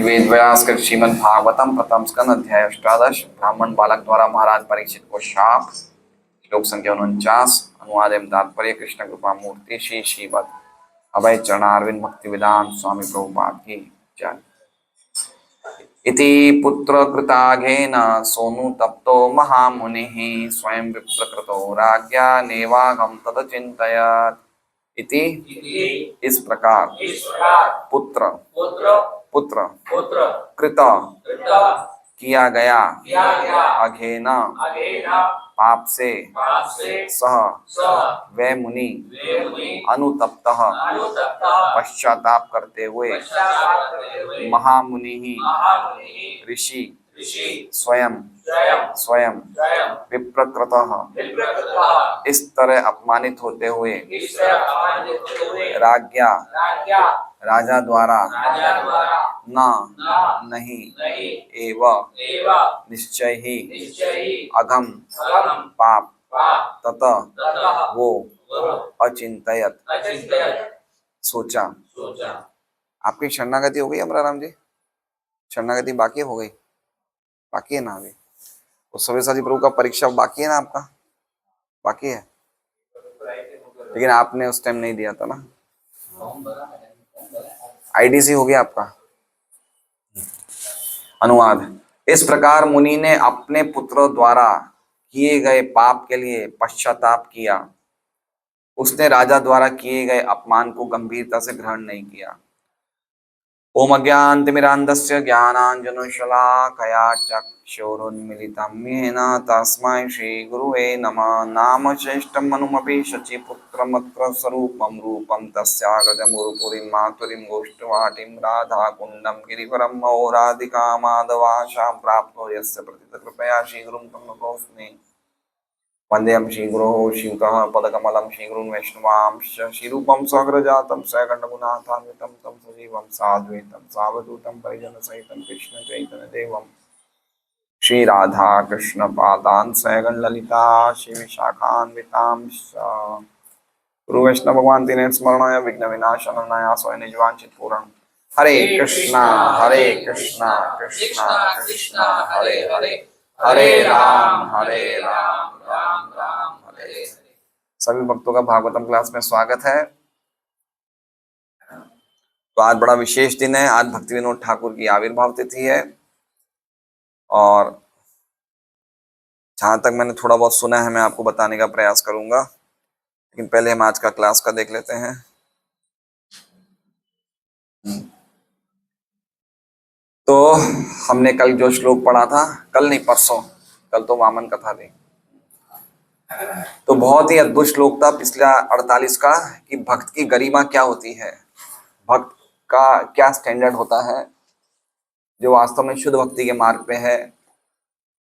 वेद व्यास कृत श्रीमद् भागवतम प्रथम स्कंद अध्याय अष्टादश। ब्राह्मण बालक द्वारा महाराज परीक्षित को शाप। श्लोक संख्या 49। अनुवाद एवं तात्पर्य। कृष्ण कृपा मूर्ति श्री श्रीमद् अभय चरणारविंद भक्ति वेदांत स्वामी प्रभुपाद की जय। इति पुत्र कृताघेन सोनु तप्तो महामुनिः स्वयं विप्रकृतो राज्ञा नेवागम तदचिन्तयत्। इति इस प्रकार पुत्र पुत्र कृत किया गया अघेन पाप से सह वे मुनि अनुतप्तः पश्चाताप करते हुए महामुनि ही ऋषि स्वयं विप्रकृतः इस तरह अपमानित होते हुए राज्ञा राजा द्वारा नहीं एवं निश्चय ही अघम पाप ततः वो अचिंतयत सोचा। आपकी शरणागति हो गई अमराराम जी? शरणागति बाकी हो गई? बाकी है ना अभी? तो सव्यसाची प्रभु का परीक्षा बाकी है ना आपका? बाकी है, लेकिन आपने उस टाइम नहीं दिया था ना। आईडीसी हो गया आपका। अनुवाद। इस प्रकार मुनि ने अपने पुत्र द्वारा किए गए पाप के लिए पश्चाताप किया। उसने राजा द्वारा किए गए अपमान को गंभीरता से ग्रहण नहीं किया। ओम अज्ञानतिमिरान्धस्य ज्ञानाञ्जनशलाकया चक्षुरुन्मीलितं येन तस्मै श्रीगुरुवे नमः। नाम चेष्टं मनुमपि शचीपुत्रमत्र स्वरूपं रूपं तस्याग्रजमुरुपुरीं मातुरीं गोष्ठवाटीं राधाकुण्डं गिरिवरं महोराधिका माधवाशां प्राप्तो यस्य प्रतितकृपया श्रीगुरुं तं नतोऽस्मि। वंदेयं श्रीगुरोः श्रीयुतः पदकमलं श्रीगुरुन् वैष्णवांश्च श्रीरूपं स्वग्रजातं सगणगुणान्वितं तं सजीवं साद्वैतं सावधूतं परिजनसहितं कृष्णचैतन्यदेवं श्रीराधा कृष्णपादान् सगण ललिता श्रीविशाखान्वितांश्च गुरु वैष्णव भगवान तीन स्मरणाय विघ्न विनाशनाय स्वयं निजवांचित पूर्ण। हरे कृष्णा कृष्णा कृष्णा हरे हरे हरे राम राम राम हरे। सभी भक्तों का भागवतम क्लास में स्वागत है। तो आज बड़ा विशेष दिन है। आज भक्ति विनोद ठाकुर की आविर्भाव तिथि है और जहां तक मैंने थोड़ा बहुत सुना है मैं आपको बताने का प्रयास करूंगा, लेकिन पहले हम आज का क्लास का देख लेते हैं। तो हमने कल जो श्लोक पढ़ा था, कल नहीं परसों, कल तो वामन कथा थी, तो बहुत ही अद्भुत श्लोक था पिछला 48 का कि भक्त की गरिमा क्या होती है, भक्त का क्या स्टैंडर्ड होता है, जो वास्तव में शुद्ध भक्ति के मार्ग पे है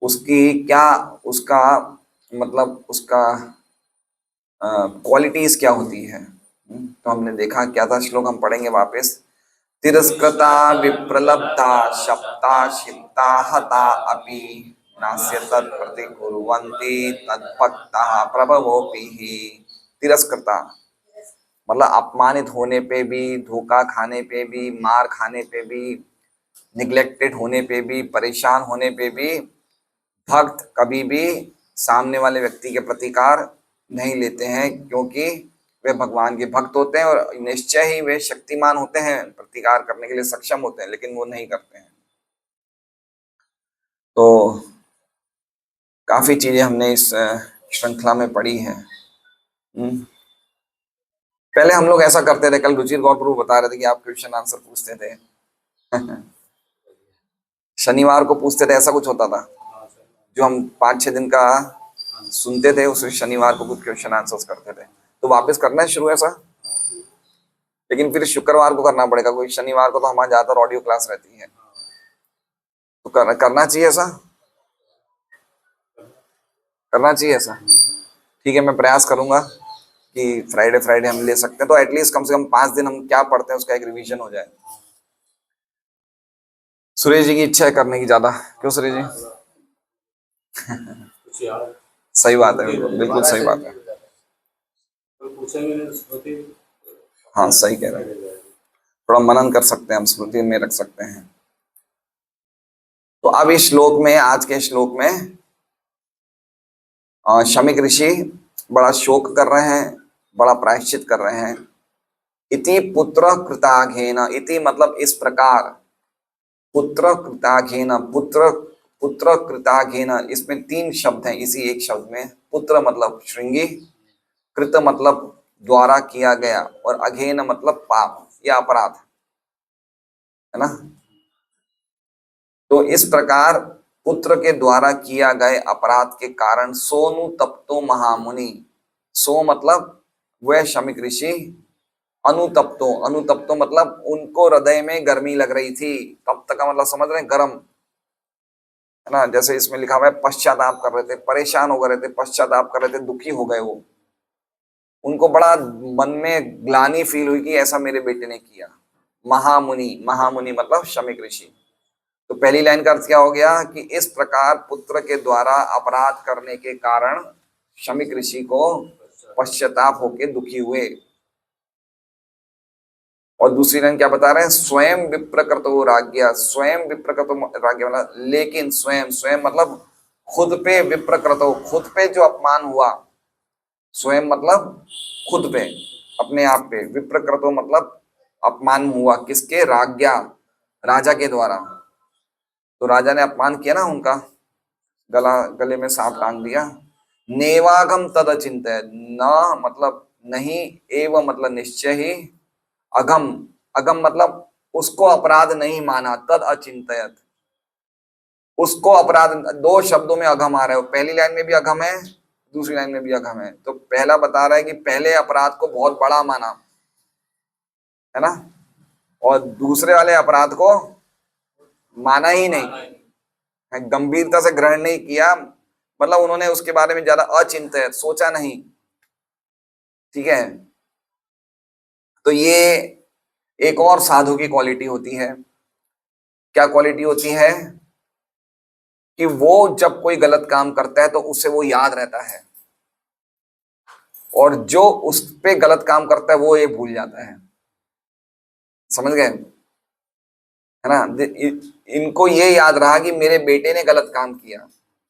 उसकी क्या, उसका मतलब उसका क्वालिटीज क्या होती है। तो हमने देखा क्या था श्लोक, हम पढ़ेंगे वापस। तिरस्कृता विप्रलब्धा शप्ता शिप्ता हता अपि नास्य तत्प्रतिकुर्वन्ति तद्भक्ताः प्रभवोपिः। तिरस्कृता मतलब अपमानित होने पे भी, धोखा खाने पे भी, मार खाने पे भी, निग्लेक्टेड होने पे भी, परेशान होने पे भी भक्त कभी भी सामने वाले व्यक्ति के प्रतिकार नहीं लेते हैं, क्योंकि वे भगवान के भक्त होते हैं और निश्चय ही वे शक्तिमान होते हैं, प्रतिकार करने के लिए सक्षम होते हैं, लेकिन वो नहीं करते हैं। तो काफी चीजें हमने इस श्रृंखला में पढ़ी हैं। पहले हम लोग ऐसा करते थे, कल रुचिर गौर प्रभु बता रहे थे कि आप क्वेश्चन आंसर पूछते थे शनिवार को पूछते थे, ऐसा कुछ होता था जो हम 5-6 दिन का सुनते थे, उस शनिवार को कुछ क्वेश्चन आंसर्स करते थे। तो वापस करना है शुरू ऐसा, लेकिन फिर शुक्रवार को करना पड़ेगा, कोई शनिवार को तो हमारे ज्यादातर ऑडियो क्लास रहती है, तो करना चाहिए ऐसा, करना चाहिए ऐसा। ठीक है, मैं प्रयास करूंगा कि फ्राइडे हम ले सकते हैं, तो एटलीस्ट कम से कम 5 दिन हम क्या पढ़ते हैं उसका एक रिवीजन हो जाए। सुरेश जी की इच्छा है करने की ज्यादा, क्यों सुरेश जी? सही बात है, बिल्कुल सही बात है। हाँ सही कह रहे हैं, थोड़ा मनन कर सकते हैं हम, स्मृति में रख सकते हैं। तो अब इस श्लोक में, आज के श्लोक में शमीक ऋषि बड़ा शोक कर रहे हैं, बड़ा प्रायश्चित कर रहे हैं। इति पुत्र कृताघेन, इति मतलब इस प्रकार, पुत्र कृताघेन, पुत्र पुत्र कृताघेन, इसमें तीन शब्द हैं इसी एक शब्द में। पुत्र मतलब श्रृंगी, कृत मतलब द्वारा किया गया, और अघेन मतलब पाप या अपराध, है ना। तो इस प्रकार पुत्र के द्वारा किया गए अपराध के कारण सोनु तप्तो महामुनि, सो मतलब वह शमीक ऋषि, अनुतप्तो, अनुतप्तो मतलब उनको हृदय में गर्मी लग रही थी। तप्त का मतलब समझ रहे हैं, गर्म, है ना। जैसे इसमें लिखा हुआ है पश्चाताप कर रहे थे, परेशान हो गए थे, पश्चाताप कर रहे थे, दुखी हो गए वो। उनको बड़ा मन में ग्लानि फील हुई कि ऐसा मेरे बेटे ने किया। महामुनि, महामुनि मतलब शमीक ऋषि। तो पहली लाइन का अर्थ क्या हो गया कि इस प्रकार पुत्र के द्वारा अपराध करने के कारण शमीक ऋषि को पश्चाताप होके दुखी हुए। और दूसरी लाइन क्या बता रहे हैं, स्वयं विप्रकृतो राज्ञा, स्वयं विप्रकृतो राज्ञा मतलब लेकिन स्वयं, स्वयं मतलब खुद पे, विप्रकृतो खुद पे जो अपमान हुआ, स्वयं मतलब खुद पे, अपने आप पे, विप्रकृतो मतलब अपमान हुआ, किसके, राज्ञा, राजा के द्वारा। तो राजा ने अपमान किया ना उनका, गले में सांप टांग दिया। नेवागम तद अचिंत्य, न मतलब नहीं, एवं मतलब निश्चय ही, अगम, अगम मतलब उसको अपराध नहीं माना, तद अचिंतयत, उसको अपराध, दो शब्दों में अगम आ रहा है, पहली लाइन में भी अगम है, दूसरी लाइन में भी अगम है। तो पहला बता रहा है कि पहले अपराध को बहुत बड़ा माना, है ना, और दूसरे वाले अपराध को माना ही नहीं, गंभीरता से ग्रहण नहीं किया, मतलब उन्होंने उसके बारे में ज्यादा अचिंतित, सोचा नहीं। ठीक है, तो ये एक और साधु की क्वालिटी होती है। क्या क्वालिटी होती है कि वो जब कोई गलत काम करता है तो उसे वो याद रहता है, और जो उस पे गलत काम करता है वो ये भूल जाता है। समझ गए, है ना। इनको ये याद रहा कि मेरे बेटे ने गलत काम किया,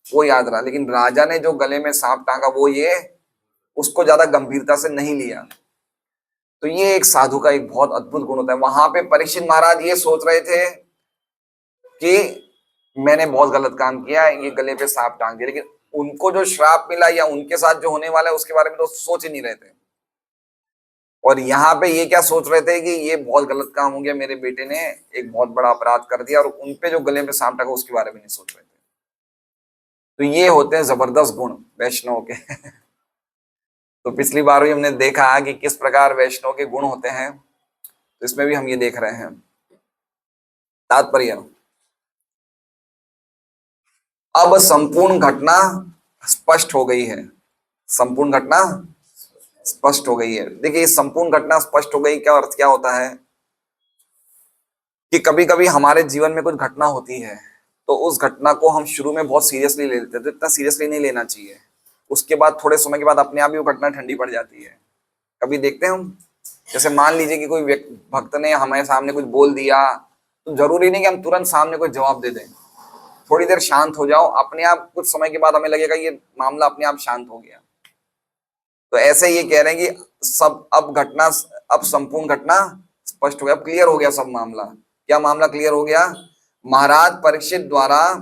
वो याद रहा, लेकिन राजा ने जो गले में सांप टांगा वो ये उसको ज्यादा गंभीरता से नहीं लिया। तो ये एक साधु का एक बहुत अद्भुत गुण होता है। वहां पे परीक्षित महाराज ये सोच रहे थे कि मैंने बहुत गलत काम किया, ये गले पे सांप टांग दिया, लेकिन उनको जो श्राप मिला या उनके साथ जो होने वाला है उसके बारे में तो सोच ही नहीं रहे थे। और यहाँ पे ये क्या सोच रहे थे कि ये बहुत गलत काम हो गया, मेरे बेटे ने एक बहुत बड़ा अपराध कर दिया, और उनपे जो गले में सांप टांगा उसके बारे में नहीं सोच रहे थे। तो ये होते हैं जबरदस्त गुण वैष्णव के। तो पिछली बार भी हमने देखा कि किस प्रकार वैष्णव के गुण होते हैं, तो इसमें भी हम ये देख रहे हैं। तात्पर्य, अब संपूर्ण घटना स्पष्ट हो गई है, संपूर्ण घटना स्पष्ट हो गई है। देखिए, संपूर्ण घटना स्पष्ट हो गई क्या अर्थ क्या होता है कि कभी कभी हमारे जीवन में कुछ घटना होती है, तो उस घटना को हम शुरू में बहुत सीरियसली ले लेते हैं, तो इतना सीरियसली नहीं लेना चाहिए। उसके बाद थोड़े समय के बाद अपने आप ही वो घटना ठंडी पड़ जाती है। कभी देखते हैं हम, जैसे मान लीजिए कि कोई भक्त ने हमारे सामने कुछ बोल दिया, तो जरूरी नहीं कि हम तुरंत सामने कोई जवाब दे दें। थोड़ी देर शांत हो जाओ, अपने आप कुछ समय के बाद हमें लगेगा ये मामला अपने आप शांत हो गया। तो ऐसे ये कह रहे हैं कि सब अब घटना, अब संपूर्ण घटना स्पष्ट हो गया, अब क्लियर हो गया सब मामला। क्या मामला क्लियर हो गया, महाराज परीक्षित द्वारा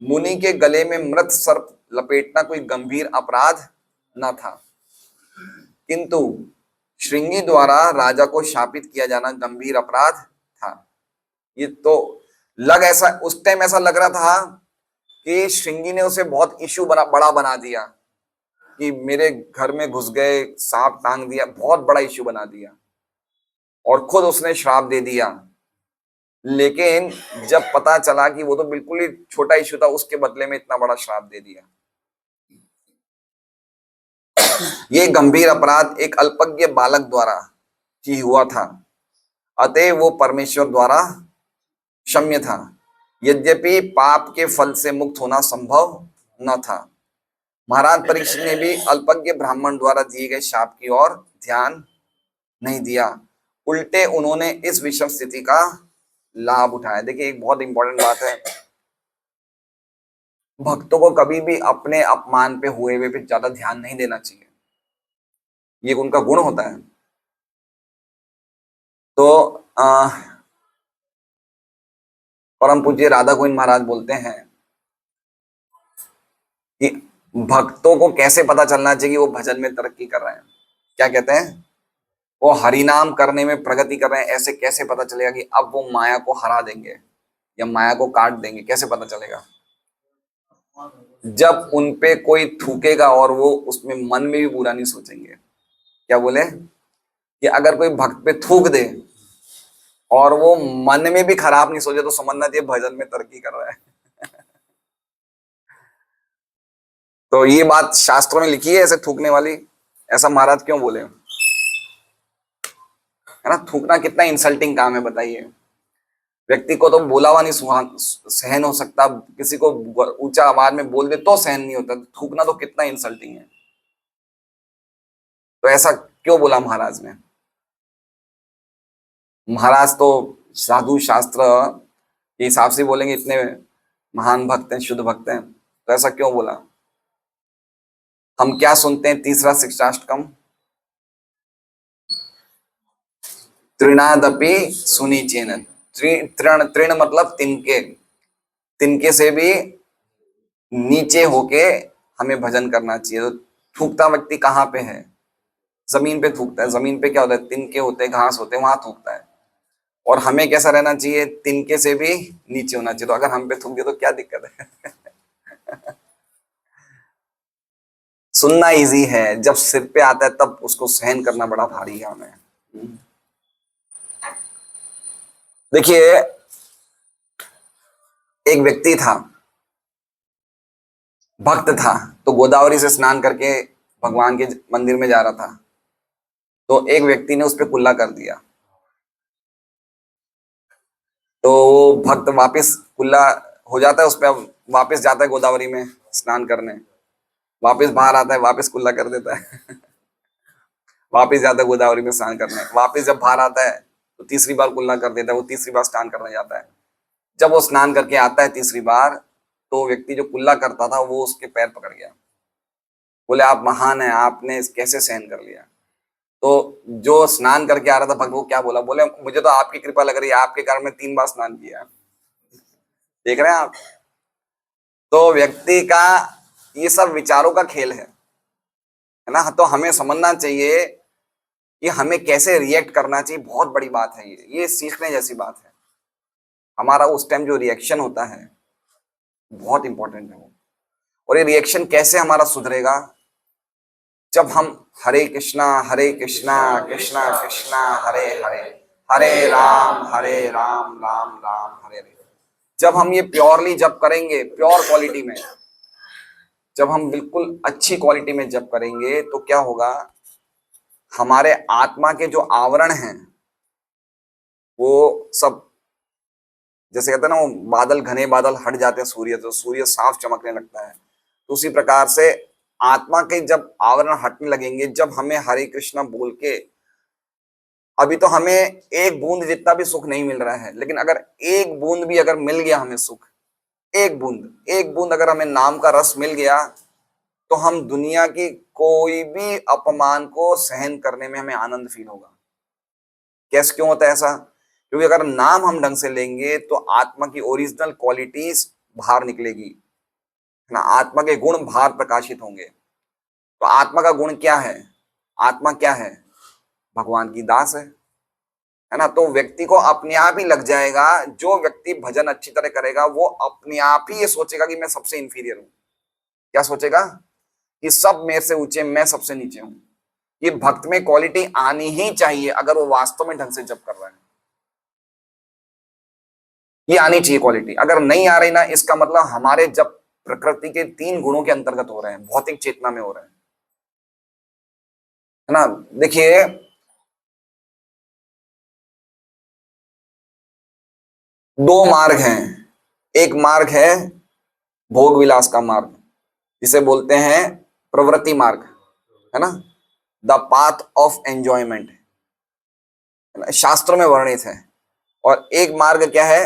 मुनि के गले में मृत सर्प लपेटना कोई गंभीर अपराध न था, किंतु श्रृंगी द्वारा राजा को शापित किया जाना गंभीर अपराध था। ये तो ऐसा उस टाइम ऐसा लग रहा था कि श्रृंगी ने उसे बहुत इशू बड़ा बना दिया, कि मेरे घर में घुस गए, सांप टांग दिया, बहुत बड़ा इशू बना दिया, और खुद उसने श्राप दे दिया। लेकिन जब पता चला कि वो तो बिल्कुल ही छोटा इशू था, उसके बदले में इतना बड़ा श्राप दे दिया। ये गंभीर अपराध एक अल्पज्ञ बालक द्वारा ही हुआ था, अतः वो परमेश्वर द्वारा क्षम्य था, यद्यपि पाप के फल से मुक्त होना संभव न था। महाराज परीक्षित ने भी अल्पज्ञ ब्राह्मण द्वारा दिए गए शाप की ओर ध्यान नहीं दिया, उल्टे उन्होंने इस विषम स्थिति का लाभ उठाया। देखिए, एक बहुत इंपॉर्टेंट बात है, भक्तों को कभी भी अपने अपमान पे हुए हुए पे ज्यादा ध्यान नहीं देना चाहिए, ये उनका गुण होता है। तो परम पूज्य राधा गोविंद महाराज बोलते हैं कि भक्तों को कैसे पता चलना चाहिए कि वो भजन में तरक्की कर रहे हैं। क्या कहते हैं? वो हरिनाम करने में प्रगति कर रहे हैं, ऐसे कैसे पता चलेगा कि अब वो माया को हरा देंगे या माया को काट देंगे? कैसे पता चलेगा? जब उनपे कोई थूकेगा और वो उसमें मन में भी बुरा नहीं सोचेंगे। क्या बोले? कि अगर कोई भक्त पे थूक दे और वो मन में भी खराब नहीं सोचे तो समझना चाहिए भजन में तरक्की कर रहा है। तो ये बात शास्त्रों में लिखी है ऐसे थूकने वाली। ऐसा महाराज क्यों बोले? है ना, थूकना कितना इंसल्टिंग काम है बताइए। व्यक्ति को तो बोला हुआ नहीं सहन हो सकता, किसी को ऊंचा आवाज में बोल दे तो सहन नहीं होता, थूकना तो कितना इंसल्टिंग है। तो ऐसा क्यों बोला महाराज ने? महाराज तो साधु शास्त्र के हिसाब से बोलेंगे, इतने महान भक्त हैं, शुद्ध भक्त हैं, तो ऐसा क्यों बोला? हम क्या सुनते हैं तीसरा शिक्षाष्टकम? तृणादपि सुनीचेन। तृण तृण मतलब तिनके, तिनके से भी नीचे होके हमें भजन करना चाहिए। तो थूकता व्यक्ति कहाँ पे है? जमीन पे थूकता है। जमीन पे क्या होता है? तिनके होते हैं, घास होते हैं, वहां थूकता है। और हमें कैसा रहना चाहिए? तिनके से भी नीचे होना चाहिए। तो अगर हम पे थूक दिया तो क्या दिक्कत है? सुनना इजी है, जब सिर पे आता है तब उसको सहन करना बड़ा भारी है हमें। देखिए, एक व्यक्ति था, भक्त था, तो गोदावरी से स्नान करके भगवान के मंदिर में जा रहा था। तो एक व्यक्ति ने उस पर कुल्ला कर दिया। तो वो भक्त वापस कुल्ला हो जाता है उस पर, वापस जाता है गोदावरी में स्नान करने, वापस बाहर आता है, वापस कुल्ला कर देता है। वापस जाता है गोदावरी में स्नान करने, वापस जब बाहर आता है तो तीसरी बार कुल्ला कर देता है, वो तीसरी बार स्नान करने जाता है। जब वो स्नान करके आता है तीसरी बार, तो व्यक्ति जो कुल्ला करता था वो उसके पैर पकड़ गया। बोले आप महान हैं, आपने कैसे सहन कर लिया? तो जो स्नान करके आ रहा था भक्त, वो क्या बोला? बोले मुझे तो आपकी कृपा लग रही है, आपके कारण में 3 बार स्नान किया। देख रहे हैं आप? तो व्यक्ति का ये सब विचारों का खेल है ना। तो हमें समझना चाहिए कि हमें कैसे रिएक्ट करना चाहिए, बहुत बड़ी बात है ये सीखने जैसी बात है। हमारा उस टाइम जो रिएक्शन होता है बहुत इंपॉर्टेंट है वो। और ये रिएक्शन कैसे हमारा सुधरेगा? जब हम हरे कृष्णा कृष्णा कृष्णा हरे हरे, हरे राम राम राम हरे हरे, जब हम ये प्योरली जप करेंगे, प्योर क्वालिटी में, जब हम बिल्कुल अच्छी क्वालिटी में जप करेंगे तो क्या होगा? हमारे आत्मा के जो आवरण हैं वो सब, जैसे कहते हैं ना, वो बादल, घने बादल हट जाते हैं सूर्य, तो सूर्य साफ चमकने लगता है। तो उसी प्रकार से आत्मा के जब आवरण हटने लगेंगे, जब हमें हरे कृष्णा बोल के, अभी तो हमें एक बूंद जितना भी सुख नहीं मिल रहा है, लेकिन अगर एक बूंद भी अगर मिल गया हमें सुख, एक बूंद अगर हमें नाम का रस मिल गया, तो हम दुनिया की कोई भी अपमान को सहन करने में हमें आनंद फील होगा। कैसे, क्यों होता है ऐसा? क्योंकि अगर नाम हम ढंग से लेंगे तो आत्मा की ओरिजिनल क्वालिटीज बाहर निकलेगी, है ना, आत्मा के गुण बाहर प्रकाशित होंगे। तो आत्मा का गुण क्या है? आत्मा क्या है? भगवान की दास है ना। तो व्यक्ति को अपने आप ही लग जाएगा, जो व्यक्ति भजन अच्छी तरह करेगा वो अपने आप ही ये सोचेगा कि मैं सबसे इंफीरियर हूं। क्या सोचेगा? कि सब मेरे से ऊंचे, मैं सबसे नीचे हूं। ये भक्त में क्वालिटी आनी ही चाहिए अगर वो वास्तव में ढंग से जप कर रहा है। ये आनी चाहिए क्वालिटी। अगर नहीं आ रही ना, इसका मतलब हमारे जब प्रकृति के 3 गुणों के अंतर्गत हो रहे हैं, भौतिक चेतना में हो रहे हैं, है ना। देखिए, दो मार्ग हैं। एक मार्ग है भोग विलास का मार्ग, जिसे बोलते हैं प्रवृत्ति मार्ग, है ना, द पाथ ऑफ एंजॉयमेंट, शास्त्रों में वर्णित है। और एक मार्ग क्या है?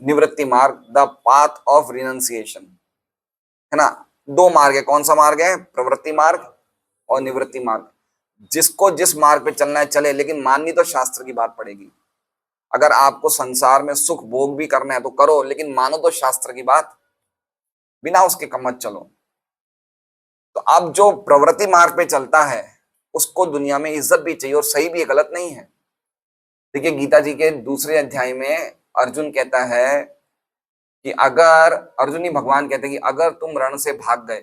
निवृत्ति मार्ग, द पाथ ऑफ रिनंसिएशन। है ना। दो मार्ग है, कौन सा मार्ग है? प्रवृत्ति मार्ग और निवृत्ति मार्ग। जिसको जिस मार्ग पे चलना है चले, लेकिन माननी तो शास्त्र की बात पड़ेगी। अगर आपको संसार में सुख भोग भी करना है तो करो, लेकिन मानो तो शास्त्र की बात, बिना उसके कम मत चलो। तो अब जो प्रवृत्ति मार्ग पे चलता है उसको दुनिया में इज्जत भी चाहिए, और सही भी है, गलत नहीं है। देखिए गीता जी के दूसरे अध्याय में अर्जुन कहता है कि अगर, अर्जुन ही भगवान कहते हैं कि अगर तुम रण से भाग गए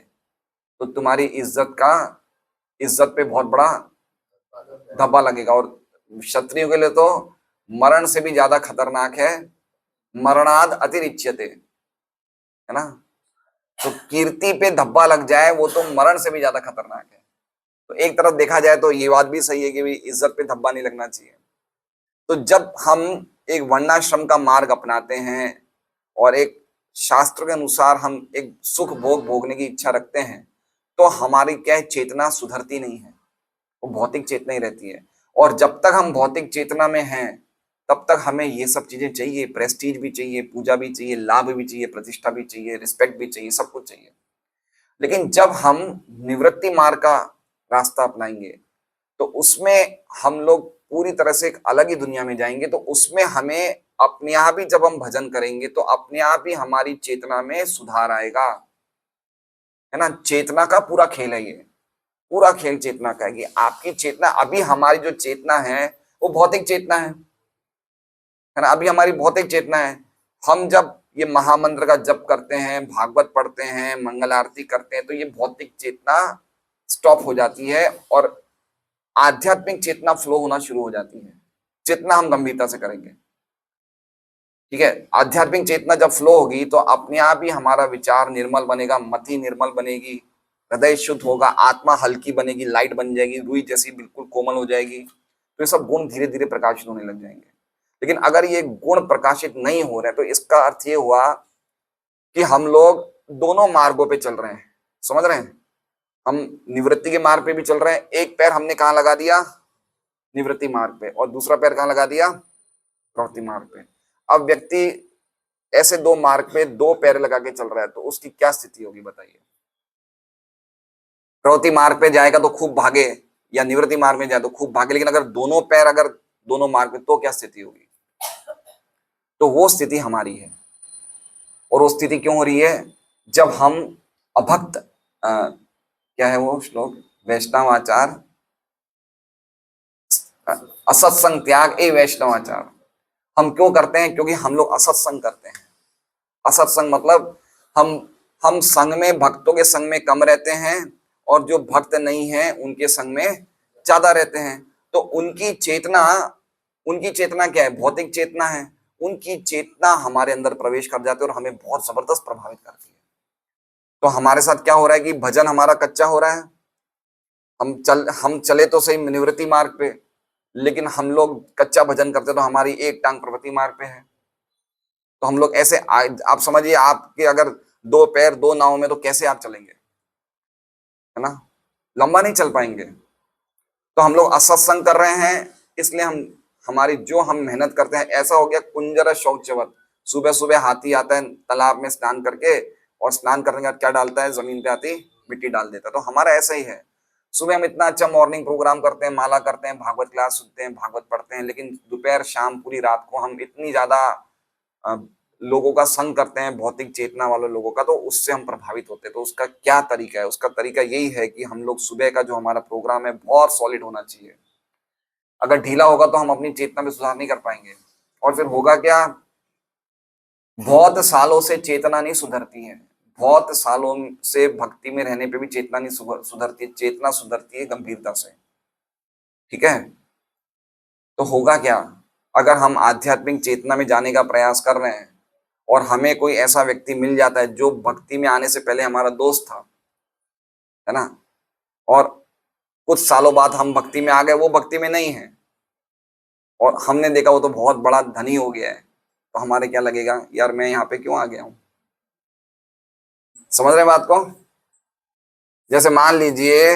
तो तुम्हारी इज्जत पे बहुत बड़ा धब्बा लगेगा। और क्षत्रियों के लिए तो मरण से भी ज्यादा खतरनाक है मरणाद अतिरिच्यते, है ना। तो कीर्ति पे धब्बा लग जाए वो तो मरण से भी ज्यादा खतरनाक है। तो एक तरफ देखा जाए तो ये बात भी सही है कि भाई इज्जत पे धब्बा नहीं लगना चाहिए। तो जब हम एक वर्णाश्रम का मार्ग अपनाते हैं और एक शास्त्र के अनुसार हम एक सुख भोग भोगने की इच्छा रखते हैं, तो हमारी क्या है, चेतना सुधरती नहीं है, वो भौतिक चेतना ही रहती है। और जब तक हम भौतिक चेतना में हैं तब तक हमें ये सब चीजें चाहिए, प्रेस्टीज भी चाहिए, पूजा भी चाहिए, लाभ भी चाहिए, प्रतिष्ठा भी चाहिए, रिस्पेक्ट भी चाहिए, सब कुछ चाहिए। लेकिन जब हम निवृत्ति मार्ग का रास्ता अपनाएंगे तो उसमें हम लोग पूरी तरह से एक अलग ही दुनिया में जाएंगे। तो उसमें हमें अपने आप ही, जब हम भजन करेंगे तो अपने आप ही हमारी चेतना में सुधार आएगा, है ना। चेतना का पूरा खेल है ये, पूरा खेल चेतना का है कि आपकी चेतना, अभी हमारी जो चेतना है वो भौतिक चेतना है ना। अभी हमारी भौतिक चेतना है। हम जब ये महामंत्र का जप करते हैं, भागवत पढ़ते हैं, मंगल आरती करते हैं, तो ये भौतिक चेतना स्टॉप हो जाती है और आध्यात्मिक चेतना फ्लो होना शुरू हो जाती है, जितना हम गंभीरता से करेंगे। ठीक है, आध्यात्मिक चेतना जब फ्लो होगी तो अपने आप ही हमारा विचार निर्मल बनेगा, मति निर्मल बनेगी, हृदय शुद्ध होगा, आत्मा हल्की बनेगी, लाइट बन जाएगी, रुई जैसी बिल्कुल कोमल हो जाएगी। तो ये सब गुण धीरे धीरे प्रकाशित होने लग जाएंगे। लेकिन अगर ये गुण प्रकाशित नहीं हो रहे तो इसका अर्थ ये हुआ कि हम लोग दोनों मार्गों पे चल रहे हैं। समझ रहे हैं? हम निवृत्ति के मार्ग पे भी चल रहे हैं, एक पैर हमने कहाँ लगा दिया? निवृत्ति मार्ग पे, और दूसरा पैर कहाँ लगा दिया? प्रवृत्ति मार्ग पे। अब व्यक्ति ऐसे दो मार्ग पे दो पैर लगा के चल रहा है तो उसकी क्या स्थिति होगी बताइए? प्रवृत्ति मार्ग पे जाएगा तो खूब भागे, या निवृत्ति मार्ग में जाए तो खूब भागे। लेकिन अगर दोनों पैर, अगर दोनों मार्ग पे, तो क्या स्थिति होगी? तो वो स्थिति हमारी है। और वो स्थिति क्यों हो रही है? जब हम अभक्त, क्या है वो श्लोक, वैष्णवाचार असत्संग त्याग ए वैष्णवाचार। हम क्यों करते हैं? क्योंकि हम लोग असत्संग करते हैं। असत्संग मतलब हम संग में, भक्तों के संग में कम रहते हैं, और जो भक्त नहीं है उनके संग में ज्यादा रहते हैं। तो उनकी चेतना क्या है? भौतिक चेतना है। उनकी चेतना हमारे अंदर प्रवेश कर जाती है और हमें बहुत जबरदस्त प्रभावित करती है। तो हमारे साथ क्या हो रहा है कि भजन हमारा कच्चा हो रहा है। हम चले तो सही निवृत्ति मार्ग पे, लेकिन हम लोग कच्चा भजन करते तो हमारी एक टांग प्रवृत्ति मार्ग पे है। तो हम लोग ऐसे, आप समझिए, आपके अगर दो पैर दो नाव में, तो कैसे आप चलेंगे, है ना। लंबा नहीं चल पाएंगे। तो हम लोग असत्संग कर रहे हैं, इसलिए हमारी जो हम मेहनत करते हैं, ऐसा हो गया कुंजर शौचवत। सुबह सुबह हाथी आता है तालाब में स्नान करके, और स्नान करने के बाद क्या डालता है? जमीन पे आती मिट्टी डाल देता है। तो हमारा ऐसा ही है। सुबह हम इतना अच्छा मॉर्निंग प्रोग्राम करते हैं, माला करते हैं, भागवत क्लास सुनते हैं, भागवत पढ़ते हैं, लेकिन दोपहर शाम पूरी रात को हम इतनी ज्यादा लोगों का संग करते हैं, भौतिक चेतना वाले लोगों का, तो उससे हम प्रभावित होते हैं। तो उसका क्या तरीका है? उसका तरीका यही है कि हम लोग सुबह का जो हमारा प्रोग्राम है बहुत सॉलिड होना चाहिए। अगर ढीला होगा तो हम अपनी चेतना में सुधार नहीं कर पाएंगे, और फिर होगा क्या? बहुत सालों से चेतना नहीं सुधरती है, बहुत सालों से भक्ति में रहने पे भी चेतना नहीं सुधरती। चेतना सुधरती है गंभीरता से। ठीक है, तो होगा क्या? अगर हम आध्यात्मिक चेतना में जाने का प्रयास कर रहे हैं और हमें कोई ऐसा व्यक्ति मिल जाता है जो भक्ति में आने से पहले हमारा दोस्त था, है ना, और कुछ सालों बाद हम भक्ति में आ गए, वो भक्ति में नहीं है, और हमने देखा वो तो बहुत बड़ा धनी हो गया है, तो हमारे क्या लगेगा? यार मैं यहाँ पे क्यों आ गया हूँ? समझ रहे हैं बात को? जैसे मान लीजिए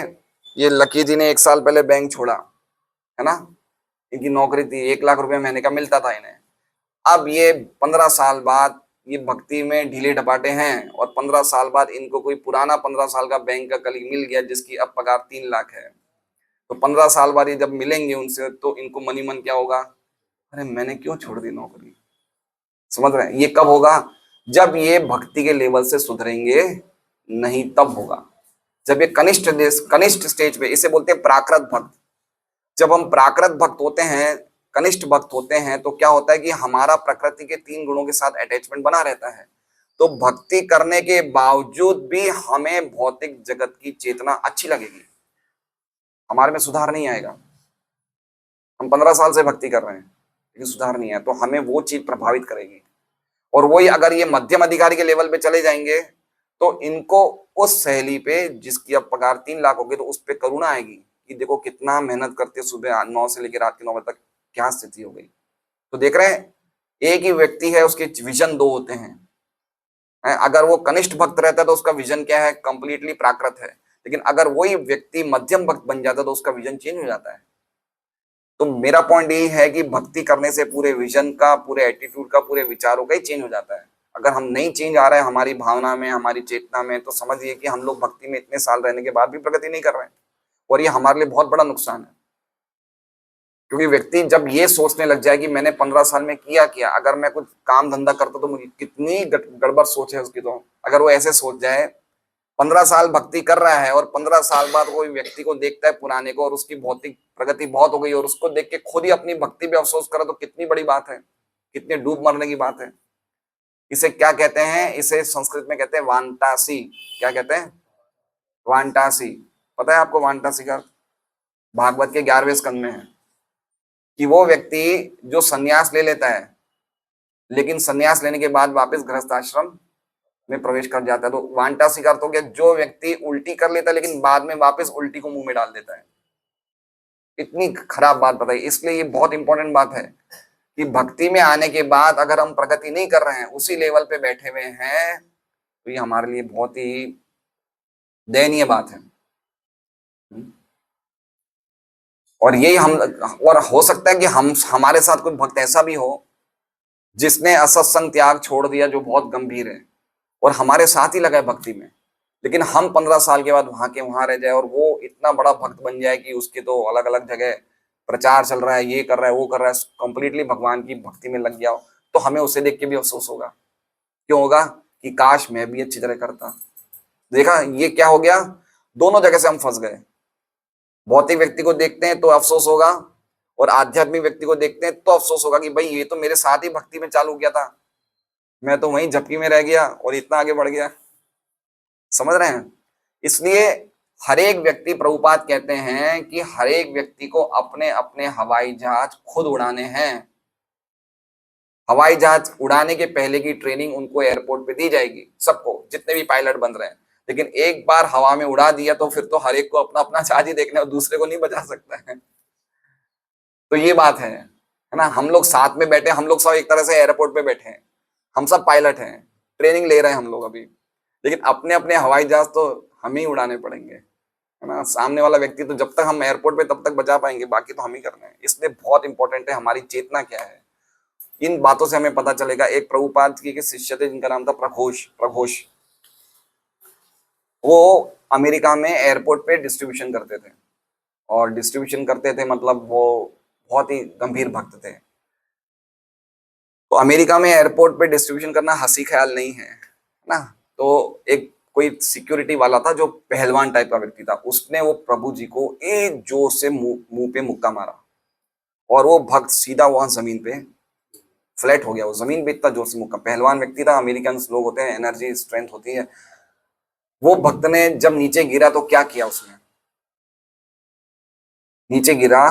ये लकी जी ने 1 साल पहले बैंक छोड़ा, है ना। इनकी नौकरी थी, 1 लाख रुपए महीने का मिलता था इन्हें। अब ये 15 साल बाद ये भक्ति में ढीले ढपाटे हैं और 15 साल बाद इनको कोई पुराना 15 साल का बैंक का कलीग मिल गया जिसकी अब पगार 3 लाख है, तो 15 साल बाद ये जब मिलेंगे उनसे तो इनको मनी मन क्या होगा, अरे मैंने क्यों छोड़ दी नौकरी। समझ रहे हैं? ये कब होगा, जब ये भक्ति के लेवल से सुधरेंगे, नहीं तब होगा जब ये कनिष्ठ स्टेज पे, इसे बोलते हैं प्राकृत भक्त। जब हम प्राकृत भक्त होते हैं, कनिष्ठ भक्त होते हैं, तो क्या होता है कि हमारा प्रकृति के 3 गुणों के साथ अटैचमेंट बना रहता है। तो भक्ति करने के बावजूद भी हमें भौतिक जगत की चेतना अच्छी लगेगी, हमारे में सुधार नहीं आएगा। हम 15 साल से भक्ति कर रहे हैं लेकिन सुधार नहीं है, तो हमें वो चीज प्रभावित करेगी। और वही अगर ये मध्यम अधिकारी के लेवल पे चले जाएंगे तो इनको उस सहेली पे जिसकी अब पगार 3 लाख होगी तो उस पे करुणा आएगी कि देखो कितना मेहनत करते, सुबह 9 से लेकर रात के 9 बजे तक क्या स्थिति हो गई। तो देख रहे हैं, एक ही व्यक्ति है, उसके विजन 2 होते हैं। अगर वो कनिष्ठ भक्त रहता है तो उसका विजन क्या है, कंप्लीटली प्राकृत है। लेकिन अगर वही व्यक्ति मध्यम भक्त बन जाता है तो उसका विजन चेंज हो जाता है। तो मेरा पॉइंट यही है कि भक्ति करने से पूरे विजन का, पूरे एटीट्यूड का, पूरे विचारों का ही चेंज हो जाता है। अगर हम नहीं चेंज आ रहा है हमारी भावना में, हमारी चेतना में, तो समझिए कि हम लोग भक्ति में इतने साल रहने के बाद भी प्रगति नहीं कर रहे हैं, और ये हमारे लिए बहुत बड़ा नुकसान है। क्योंकि व्यक्ति जब ये सोचने लग जाए कि मैंने 15 साल में किया, अगर मैं कुछ काम धंधा करता तो मुझे कितनी गड़बड़ सोच है उसकी, तो अगर वो ऐसे सोच जाए 15 साल भक्ति कर रहा है और 15 साल बाद कोई व्यक्ति को देखता है पुराने को और उसकी भौतिक प्रगति बहुत हो गई और उसको देख के खुद ही अपनी भक्ति पे अफसोस करे, तो कितनी बड़ी बात है, कितने डूब मरने की बात है। इसे क्या कहते हैं, इसे संस्कृत में कहते हैं वांटासी। क्या कहते हैं, वांटासी। पता है आपको वांटासी का? भागवत के 11वें स्कंद में है कि वो व्यक्ति जो सन्यास ले लेता है लेकिन सन्यास लेने के बाद वापस गृहस्थ आश्रम में प्रवेश कर जाता है। तो वांटासी का अर्थ हो गया जो व्यक्ति उल्टी कर लेता है लेकिन बाद में वापस उल्टी को मुंह में डाल देता है। इतनी खराब बात बताई। इसलिए ये बहुत इंपॉर्टेंट बात है कि भक्ति में आने के बाद अगर हम प्रगति नहीं कर रहे हैं, उसी लेवल पे बैठे हुए हैं, तो ये हमारे लिए बहुत ही दयनीय बात है। और यही हम, और हो सकता है कि हमारे साथ कोई भक्त ऐसा भी हो जिसने असत्संग त्याग छोड़ दिया, जो बहुत गंभीर है, और हमारे साथ ही लगा है भक्ति में, लेकिन हम 15 साल के बाद वहां के वहां रह जाए और वो इतना बड़ा भक्त बन जाए कि उसके तो अलग अलग जगह प्रचार चल रहा है, ये कर रहा है, वो कर रहा है, कंप्लीटली भगवान की भक्ति में लग गया हो, तो हमें उसे देख के भी अफसोस होगा। क्यों होगा? कि काश मैं भी अच्छी तरह करता। देखा ये क्या हो गया, दोनों जगह से हम फंस गए। भौतिक व्यक्ति को देखते हैं तो अफसोस होगा, और आध्यात्मिक व्यक्ति को देखते हैं तो अफसोस होगा कि भाई ये तो मेरे साथ ही भक्ति में चालू किया था, मैं तो वहीं झपकी में रह गया और इतना आगे बढ़ गया। समझ रहे हैं? इसलिए हर एक व्यक्ति, प्रभुपाद कहते हैं कि हर एक व्यक्ति को अपने अपने हवाई जहाज खुद उड़ाने हैं। हवाई जहाज उड़ाने के पहले की ट्रेनिंग उनको एयरपोर्ट पे दी जाएगी, सबको, जितने भी पायलट बन रहे हैं। लेकिन एक बार हवा में उड़ा दिया तो फिर तो हर एक को अपना अपना जहाज ही देखना है, और दूसरे को नहीं बचा सकता है। तो ये बात है ना? हम लोग साथ में बैठे, हम लोग सब एक तरह से एयरपोर्ट पे बैठे हैं, हम सब पायलट हैं, ट्रेनिंग ले रहे हैं हम लोग अभी, लेकिन अपने अपने हवाई जहाज तो हम ही उड़ाने पड़ेंगे, है ना? सामने वाला व्यक्ति तो जब तक हम एयरपोर्ट पे तब तक बचा पाएंगे, बाकी तो हम ही करना है। इसलिए बहुत इंपॉर्टेंट है हमारी चेतना क्या है। इन बातों से हमें पता चलेगा। एक प्रभुपाद की शिष्य थे जिनका नाम था प्रघोष। वो अमेरिका में एयरपोर्ट पे डिस्ट्रीब्यूशन करते थे, और डिस्ट्रीब्यूशन करते थे मतलब वो बहुत ही गंभीर भक्त थे। तो अमेरिका में एयरपोर्ट पे डिस्ट्रीब्यूशन करना हंसी ख्याल नहीं है ना? तो एक कोई सिक्योरिटी वाला था जो पहलवान टाइप का व्यक्ति था, उसने वो प्रभु जी को एक जोर से मुंह पे मुक्का मारा, और वो भक्त सीधा वहां जमीन पे फ्लैट हो गया। वो जमीन पे इतना जोर से मुक्का, पहलवान व्यक्ति था, अमेरिकन लोग होते हैं, एनर्जी स्ट्रेंथ होती है। वो भक्त ने जब नीचे गिरा तो क्या किया उसने, नीचे गिरा,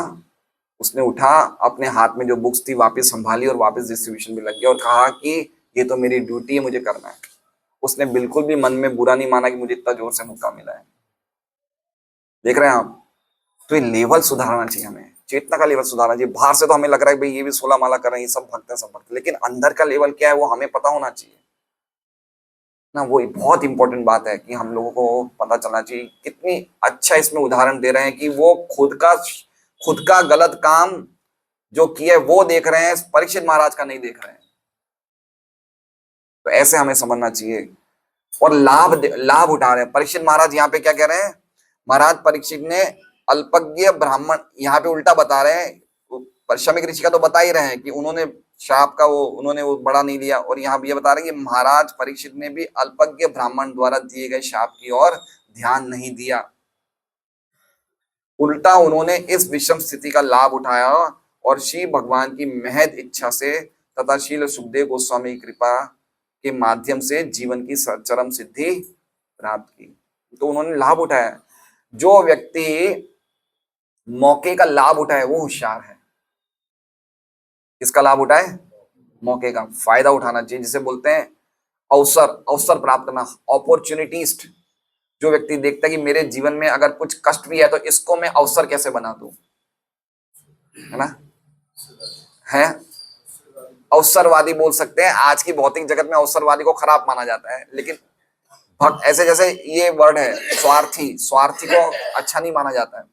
उसने उठा, अपने हाथ में जो बुक्स थी वापस संभाली और वापस डिस्ट्रीब्यूशन में लग गया, और कहा कि ये तो मेरी ड्यूटी है, मुझे करना है। उसने बिल्कुल भी मन में बुरा नहीं माना कि मुझे इतना जोर से मुक्का मिला है। देख रहे हैं आप? तो ये लेवल सुधारना चाहिए हमें, चेतना का लेवल सुधारना चाहिए। बाहर से तो हमें लग रहा है भाई ये भी 16 माला कर रहे हैं, ये सब भक्त है, सब भक्त, लेकिन अंदर का लेवल क्या है वो हमें पता होना चाहिए ना। वो बहुत इंपॉर्टेंट बात है कि हम लोगों को पता चलना चाहिए। कितनी अच्छा इसमें उदाहरण दे रहे हैं कि वो खुद का गलत काम जो किया है वो देख रहे हैं, परीक्षित महाराज का नहीं देख रहे हैं। तो ऐसे हमें समझना चाहिए। और लाभ उठा रहे हैं परीक्षित महाराज। यहाँ पे क्या कह रहे हैं महाराज परीक्षित ने, अल्पज्ञ ब्राह्मण, यहाँ पे उल्टा बता रहे हैं। शमीक ऋषि का तो बता ही रहे हैं कि उन्होंने शाप का उन्होंने वो बड़ा नहीं लिया, और यहाँ भी ये बता रहे हैं कि महाराज परीक्षित ने भी अल्पज्ञ ब्राह्मण द्वारा दिए गए शाप की ओर ध्यान नहीं दिया। उल्टा उन्होंने इस विषम स्थिति का लाभ उठाया और श्री भगवान की महद इच्छा से तथा शील सुखदेव गोस्वामी की कृपा के माध्यम से जीवन की चरम सिद्धि प्राप्त की। तो उन्होंने लाभ उठाया। जो व्यक्ति मौके का लाभ उठाए वो होशियार है। किसका लाभ उठाए? मौके का फायदा उठाना चाहिए, जिसे बोलते हैं अवसर प्राप्त करना, अपॉर्चुनिटीस्ट। जो व्यक्ति देखता है कि मेरे जीवन में अगर कुछ कष्ट भी है तो इसको मैं अवसर कैसे बना दूं, है ना, है अवसरवादी बोल सकते हैं। आज की भौतिक जगत में अवसरवादी को खराब माना जाता है, लेकिन ऐसे जैसे ये वर्ड है स्वार्थी, स्वार्थी को अच्छा नहीं माना जाता है,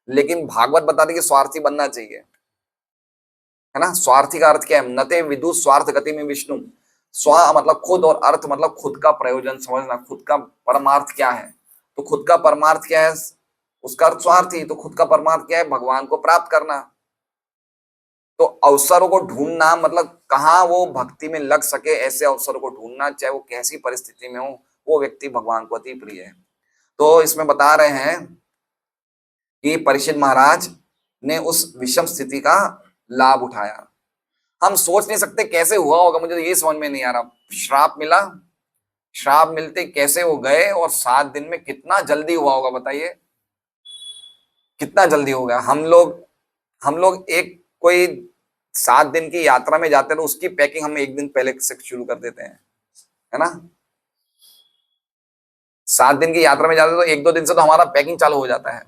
लेकिन भागवत बताती है कि स्वार्थी बनना चाहिए, है ना। स्वार्थी का अर्थ क्या है? नते विदु स्वार्थ गति में विष्णु। स्व मतलब खुद और अर्थ मतलब खुद का प्रयोजन समझना, खुद का परमार्थ क्या है। तो खुद का परमार्थ क्या है? उसका अर्थ स्वार्थी। तो खुद का परमार्थ क्या है? भगवान को प्राप्त करना। तो अवसरों को ढूंढना मतलब कहाँ वो भक्ति में लग सके, ऐसे अवसरों को ढूंढना, चाहे वो कैसी परिस्थिति में हो, वो व्यक्ति भगवान को अति प्रिय है। तो इसमें बता रहे हैं कि परीक्षित महाराज ने उस विषम स्थिति का लाभ उठाया। हम सोच नहीं सकते कैसे हुआ होगा, मुझे तो ये समझ में नहीं आ रहा। श्राप मिला, श्राप मिलते कैसे वो गए, और 7 दिन में कितना जल्दी हुआ होगा बताइए, कितना जल्दी हो गया। हम लोग एक कोई 7 दिन की यात्रा में जाते हैं तो उसकी पैकिंग हम 1 दिन पहले से शुरू कर देते हैं, है ना। 7 दिन की यात्रा में जाते हैं तो 1-2 दिन से तो हमारा पैकिंग चालू हो जाता है।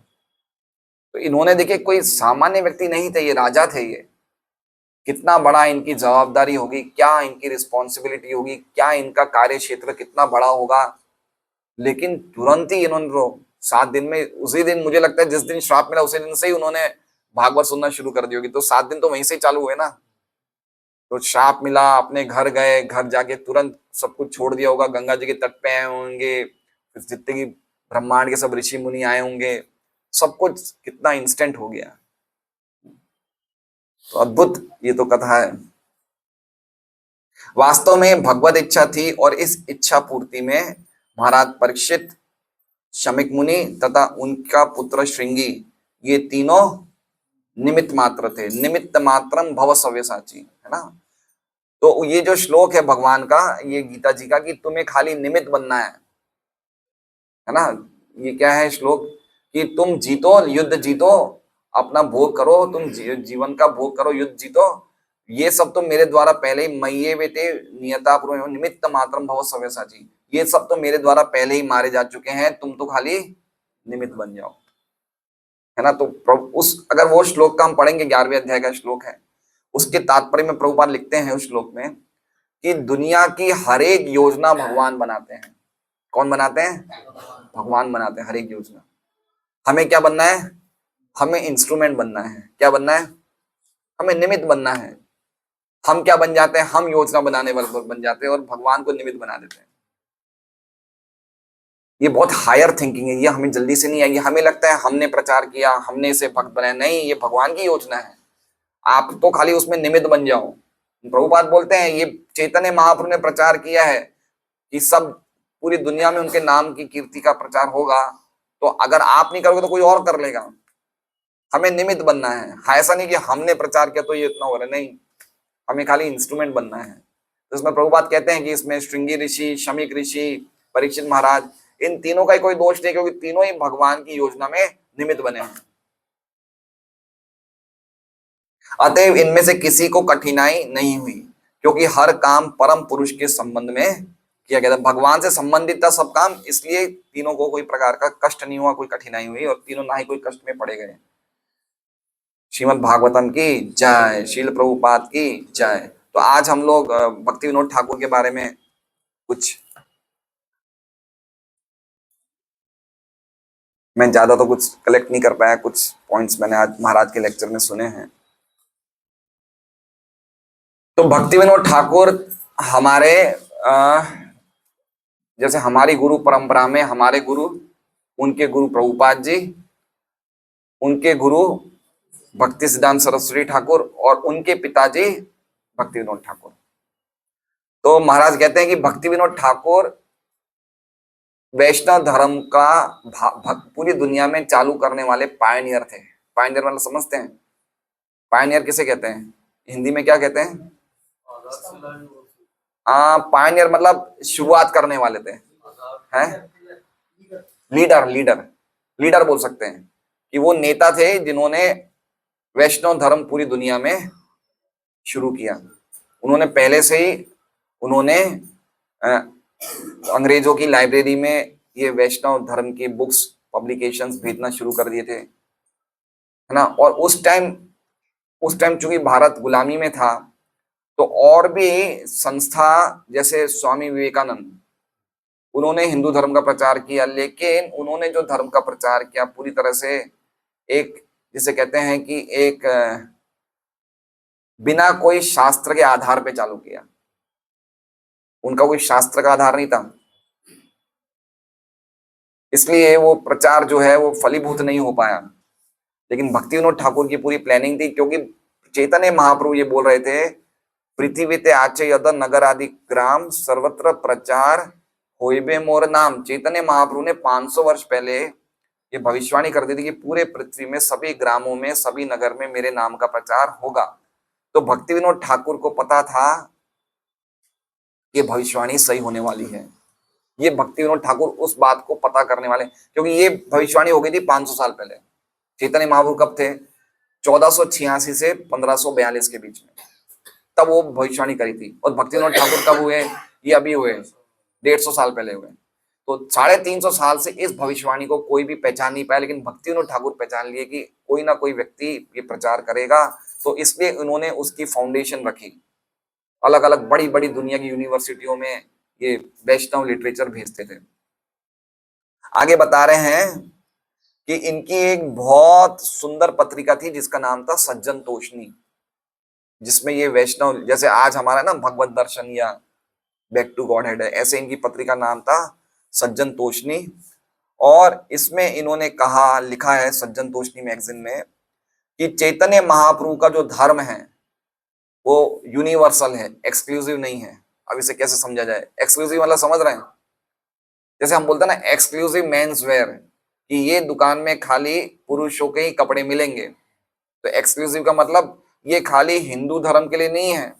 तो इन्होंने देखिए कोई सामान्य व्यक्ति नहीं थे, ये राजा थे। ये कितना बड़ा इनकी जवाबदारी होगी, क्या इनकी रिस्पॉन्सिबिलिटी होगी, क्या इनका कार्य क्षेत्र कितना बड़ा होगा। लेकिन तुरंत ही इन्होंने 7 दिन में, उसी दिन मुझे लगता है जिस दिन श्राप मिला उसी दिन से ही उन्होंने भागवत सुनना शुरू कर दी होगी। तो 7 दिन तो वहीं से ही चालू हुए ना। तो श्राप मिला, अपने घर गए, घर जाके तुरंत सब कुछ छोड़ दिया होगा, गंगा जी के तट पे आए होंगे, जितने की ब्रह्मांड के सब ऋषि मुनि आए होंगे, सब कुछ कितना इंस्टेंट हो गया। तो अद्भुत ये तो कथा है। वास्तव में भगवत इच्छा थी और इस इच्छा पूर्ति में महाराज परीक्षित, शमीक मुनि तथा उनका पुत्र श्रृंगी, ये तीनों निमित्त मात्र थे। निमित्त मात्रम भव सव्यसाची, है ना। तो ये जो श्लोक है भगवान का, ये गीता जी का, कि तुम्हें खाली निमित्त बनना है ना। ये क्या है श्लोक? कि तुम जीतो, युद्ध जीतो, अपना भोग करो, तुम जीवन का भोग करो, युद्ध जीतो। ये सब तो मेरे द्वारा पहले ही मय्ये वेते नियता पूर्व निमित्त मात्रम भव सव्यसाची, ये सब तो मेरे द्वारा पहले ही मारे जा चुके हैं, तुम तो खाली निमित्त बन जाओ, है ना। तो उस अगर वो श्लोक का हम पढ़ेंगे, 11वें अध्याय का श्लोक है, उसके तात्पर्य में प्रभुपाद लिखते हैं उस श्लोक में कि दुनिया की हर एक योजना भगवान बनाते हैं। कौन बनाते हैं? भगवान बनाते हैं हर एक योजना। हमें क्या बनना है? हमें इंस्ट्रूमेंट बनना है। क्या बनना है? हमें निमित्त बनना है। हम क्या बन जाते हैं? हम योजना बनाने वाले बन जाते हैं और भगवान को निमित्त बना देते हैं। ये बहुत हायर थिंकिंग है, ये हमें जल्दी से नहीं आएगी। हमें लगता है हमने प्रचार किया, हमने इसे भक्त बनाया। नहीं, ये भगवान की योजना है, आप तो खाली उसमें निमित्त बन जाओ। प्रभुपाद बोलते हैं ये चैतन्य महाप्रभु ने प्रचार किया है कि सब पूरी दुनिया में उनके नाम की कीर्ति का प्रचार होगा, तो अगर आप नहीं करोगे तो कोई और कर लेगा। हमें निमित्त बनना है। ऐसा नहीं कि हमने प्रचार किया तो ये इतना हो रहा है, नहीं, हमें खाली इंस्ट्रूमेंट बनना है। तो इसमें प्रभुपाद कहते हैं कि इसमें श्रृंगी ऋषि, शमीक ऋषि, परीक्षित महाराज, इन तीनों का ही कोई दोष नहीं, क्योंकि तीनों ही भगवान की योजना में निमित्त बने हैं। अतएव इनमें से किसी को कठिनाई नहीं हुई, क्योंकि हर काम परम पुरुष के संबंध में किया गया था। भगवान से संबंधित था सब काम, इसलिए तीनों को कोई प्रकार का कष्ट नहीं हुआ, कोई कठिनाई हुई, और तीनों ना ही कोई कष्ट में पड़े गए। श्रीमद् भागवतम की जय, शील प्रभुपाद की जय। तो आज हम लोग भक्ति विनोद ठाकुर के बारे में कुछ, मैं ज्यादा तो कुछ कलेक्ट नहीं कर पाया, कुछ पॉइंट्स मैंने आज महाराज के लेक्चर में सुने हैं। तो भक्ति विनोद ठाकुर हमारे जैसे हमारी गुरु परंपरा में हमारे गुरु, उनके गुरु प्रभुपाद जी, उनके गुरु भक्ति सिद्धांत सरस्वती ठाकुर और उनके पिताजी भक्ति विनोद ठाकुर। तो महाराज कहते हैं कि भक्ति विनोद ठाकुर वैष्णव धर्म का पूरी दुनिया में चालू करने वाले पायनियर थे। पायनियर मतलब समझते हैं? पायनियर किसे कहते हैं हिंदी में, क्या कहते हैं? पायनियर मतलब शुरुआत करने वाले थे, हैं? लीडर, लीडर, लीडर बोल सकते हैं कि वो नेता थे जिन्होंने वैष्णव धर्म पूरी दुनिया में शुरू किया। उन्होंने पहले से ही उन्होंने अंग्रेजों की लाइब्रेरी में ये वैष्णव धर्म की बुक्स, पब्लिकेशंस भेजना शुरू कर दिए थे, है ना। और उस टाइम चूंकि भारत गुलामी में था, तो और भी संस्था जैसे स्वामी विवेकानंद, उन्होंने हिंदू धर्म का प्रचार किया, लेकिन उन्होंने जो धर्म का प्रचार किया पूरी तरह से एक, जिसे कहते हैं कि एक बिना कोई शास्त्र के आधार पे चालू किया। उनका कोई शास्त्र का आधार नहीं था, इसलिए वो प्रचार जो है वो फलीभूत नहीं हो पाया। लेकिन भक्ति विनोद ठाकुर की पूरी प्लानिंग थी, क्योंकि चैतन्य महाप्रभु ये बोल रहे थे, पृथ्वी ते आचे यद नगर आदि ग्राम सर्वत्र प्रचार होइबे मोर नाम। चैतन्य महाप्रभु ने 500 वर्ष पहले ये भविष्यवाणी कर दी थी कि पूरे पृथ्वी में सभी ग्रामों में, सभी नगर में मेरे नाम का प्रचार होगा। तो भक्ति विनोद ठाकुर को पता था कि भविष्यवाणी सही होने वाली है। ये भक्ति विनोद ठाकुर उस बात को पता करने वाले, क्योंकि ये भविष्यवाणी हो गई थी 500 साल पहले। चैतन्य महाप्रभु कब थे? 1486 से 1542 के बीच में, तब वो भविष्यवाणी करी थी। और भक्ति विनोद ठाकुर कब हुए? ये अभी हुए, 150 साल पहले हुए। तो 350 साल से इस भविष्यवाणी को कोई भी पहचान नहीं पाया, लेकिन भक्ति विनोद ठाकुर पहचान लिए कि कोई ना कोई व्यक्ति ये प्रचार करेगा। तो इसलिए उन्होंने उसकी फाउंडेशन रखी। अलग अलग बड़ी बड़ी दुनिया की यूनिवर्सिटियों में ये वैष्णव लिटरेचर भेजते थे। आगे बता रहे हैं कि इनकी एक बहुत सुंदर पत्रिका थी जिसका नाम था सज्जन तोषणी, जिसमें ये वैष्णव, जैसे आज हमारा ना भगवत दर्शन या बैक टू गॉड हेड है, ऐसे इनकी पत्रिका नाम था सज्जन तोषणी। और इसमें इन्होंने कहा, लिखा है सज्जन तोषणी मैगजीन में कि चैतन्य महाप्रभु का जो धर्म है वो यूनिवर्सल है, एक्सक्लूसिव नहीं है। अब इसे कैसे समझा जाए? एक्सक्लूसिव मतलब समझ रहे हैं? जैसे हम बोलते हैं ना एक्सक्लूसिव मेंस वेयर, कि ये दुकान में खाली पुरुषों के ही कपड़े मिलेंगे। तो एक्सक्लूसिव का मतलब ये खाली हिंदू धर्म के लिए नहीं है,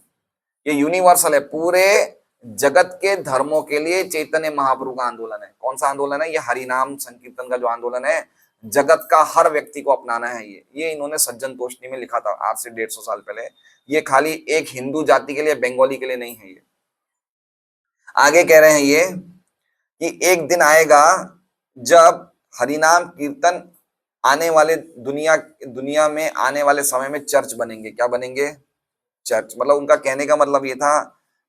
ये यूनिवर्सल है, पूरे जगत के धर्मों के लिए चैतन्य महाप्रभु का आंदोलन है। कौन सा आंदोलन है? ये हरिनाम संकीर्तन का जो आंदोलन है, जगत का हर व्यक्ति को अपनाना है। ये इन्होंने सज्जन तोषणी में लिखा था आज से 150 साल पहले। ये खाली एक हिंदू जाति के लिए, बंगाली के लिए नहीं है। ये आगे कह रहे हैं ये कि एक दिन आएगा जब हरिनाम कीर्तन आने वाले दुनिया में आने वाले समय में चर्च बनेंगे। क्या बनेंगे? चर्च। मतलब उनका कहने का मतलब ये था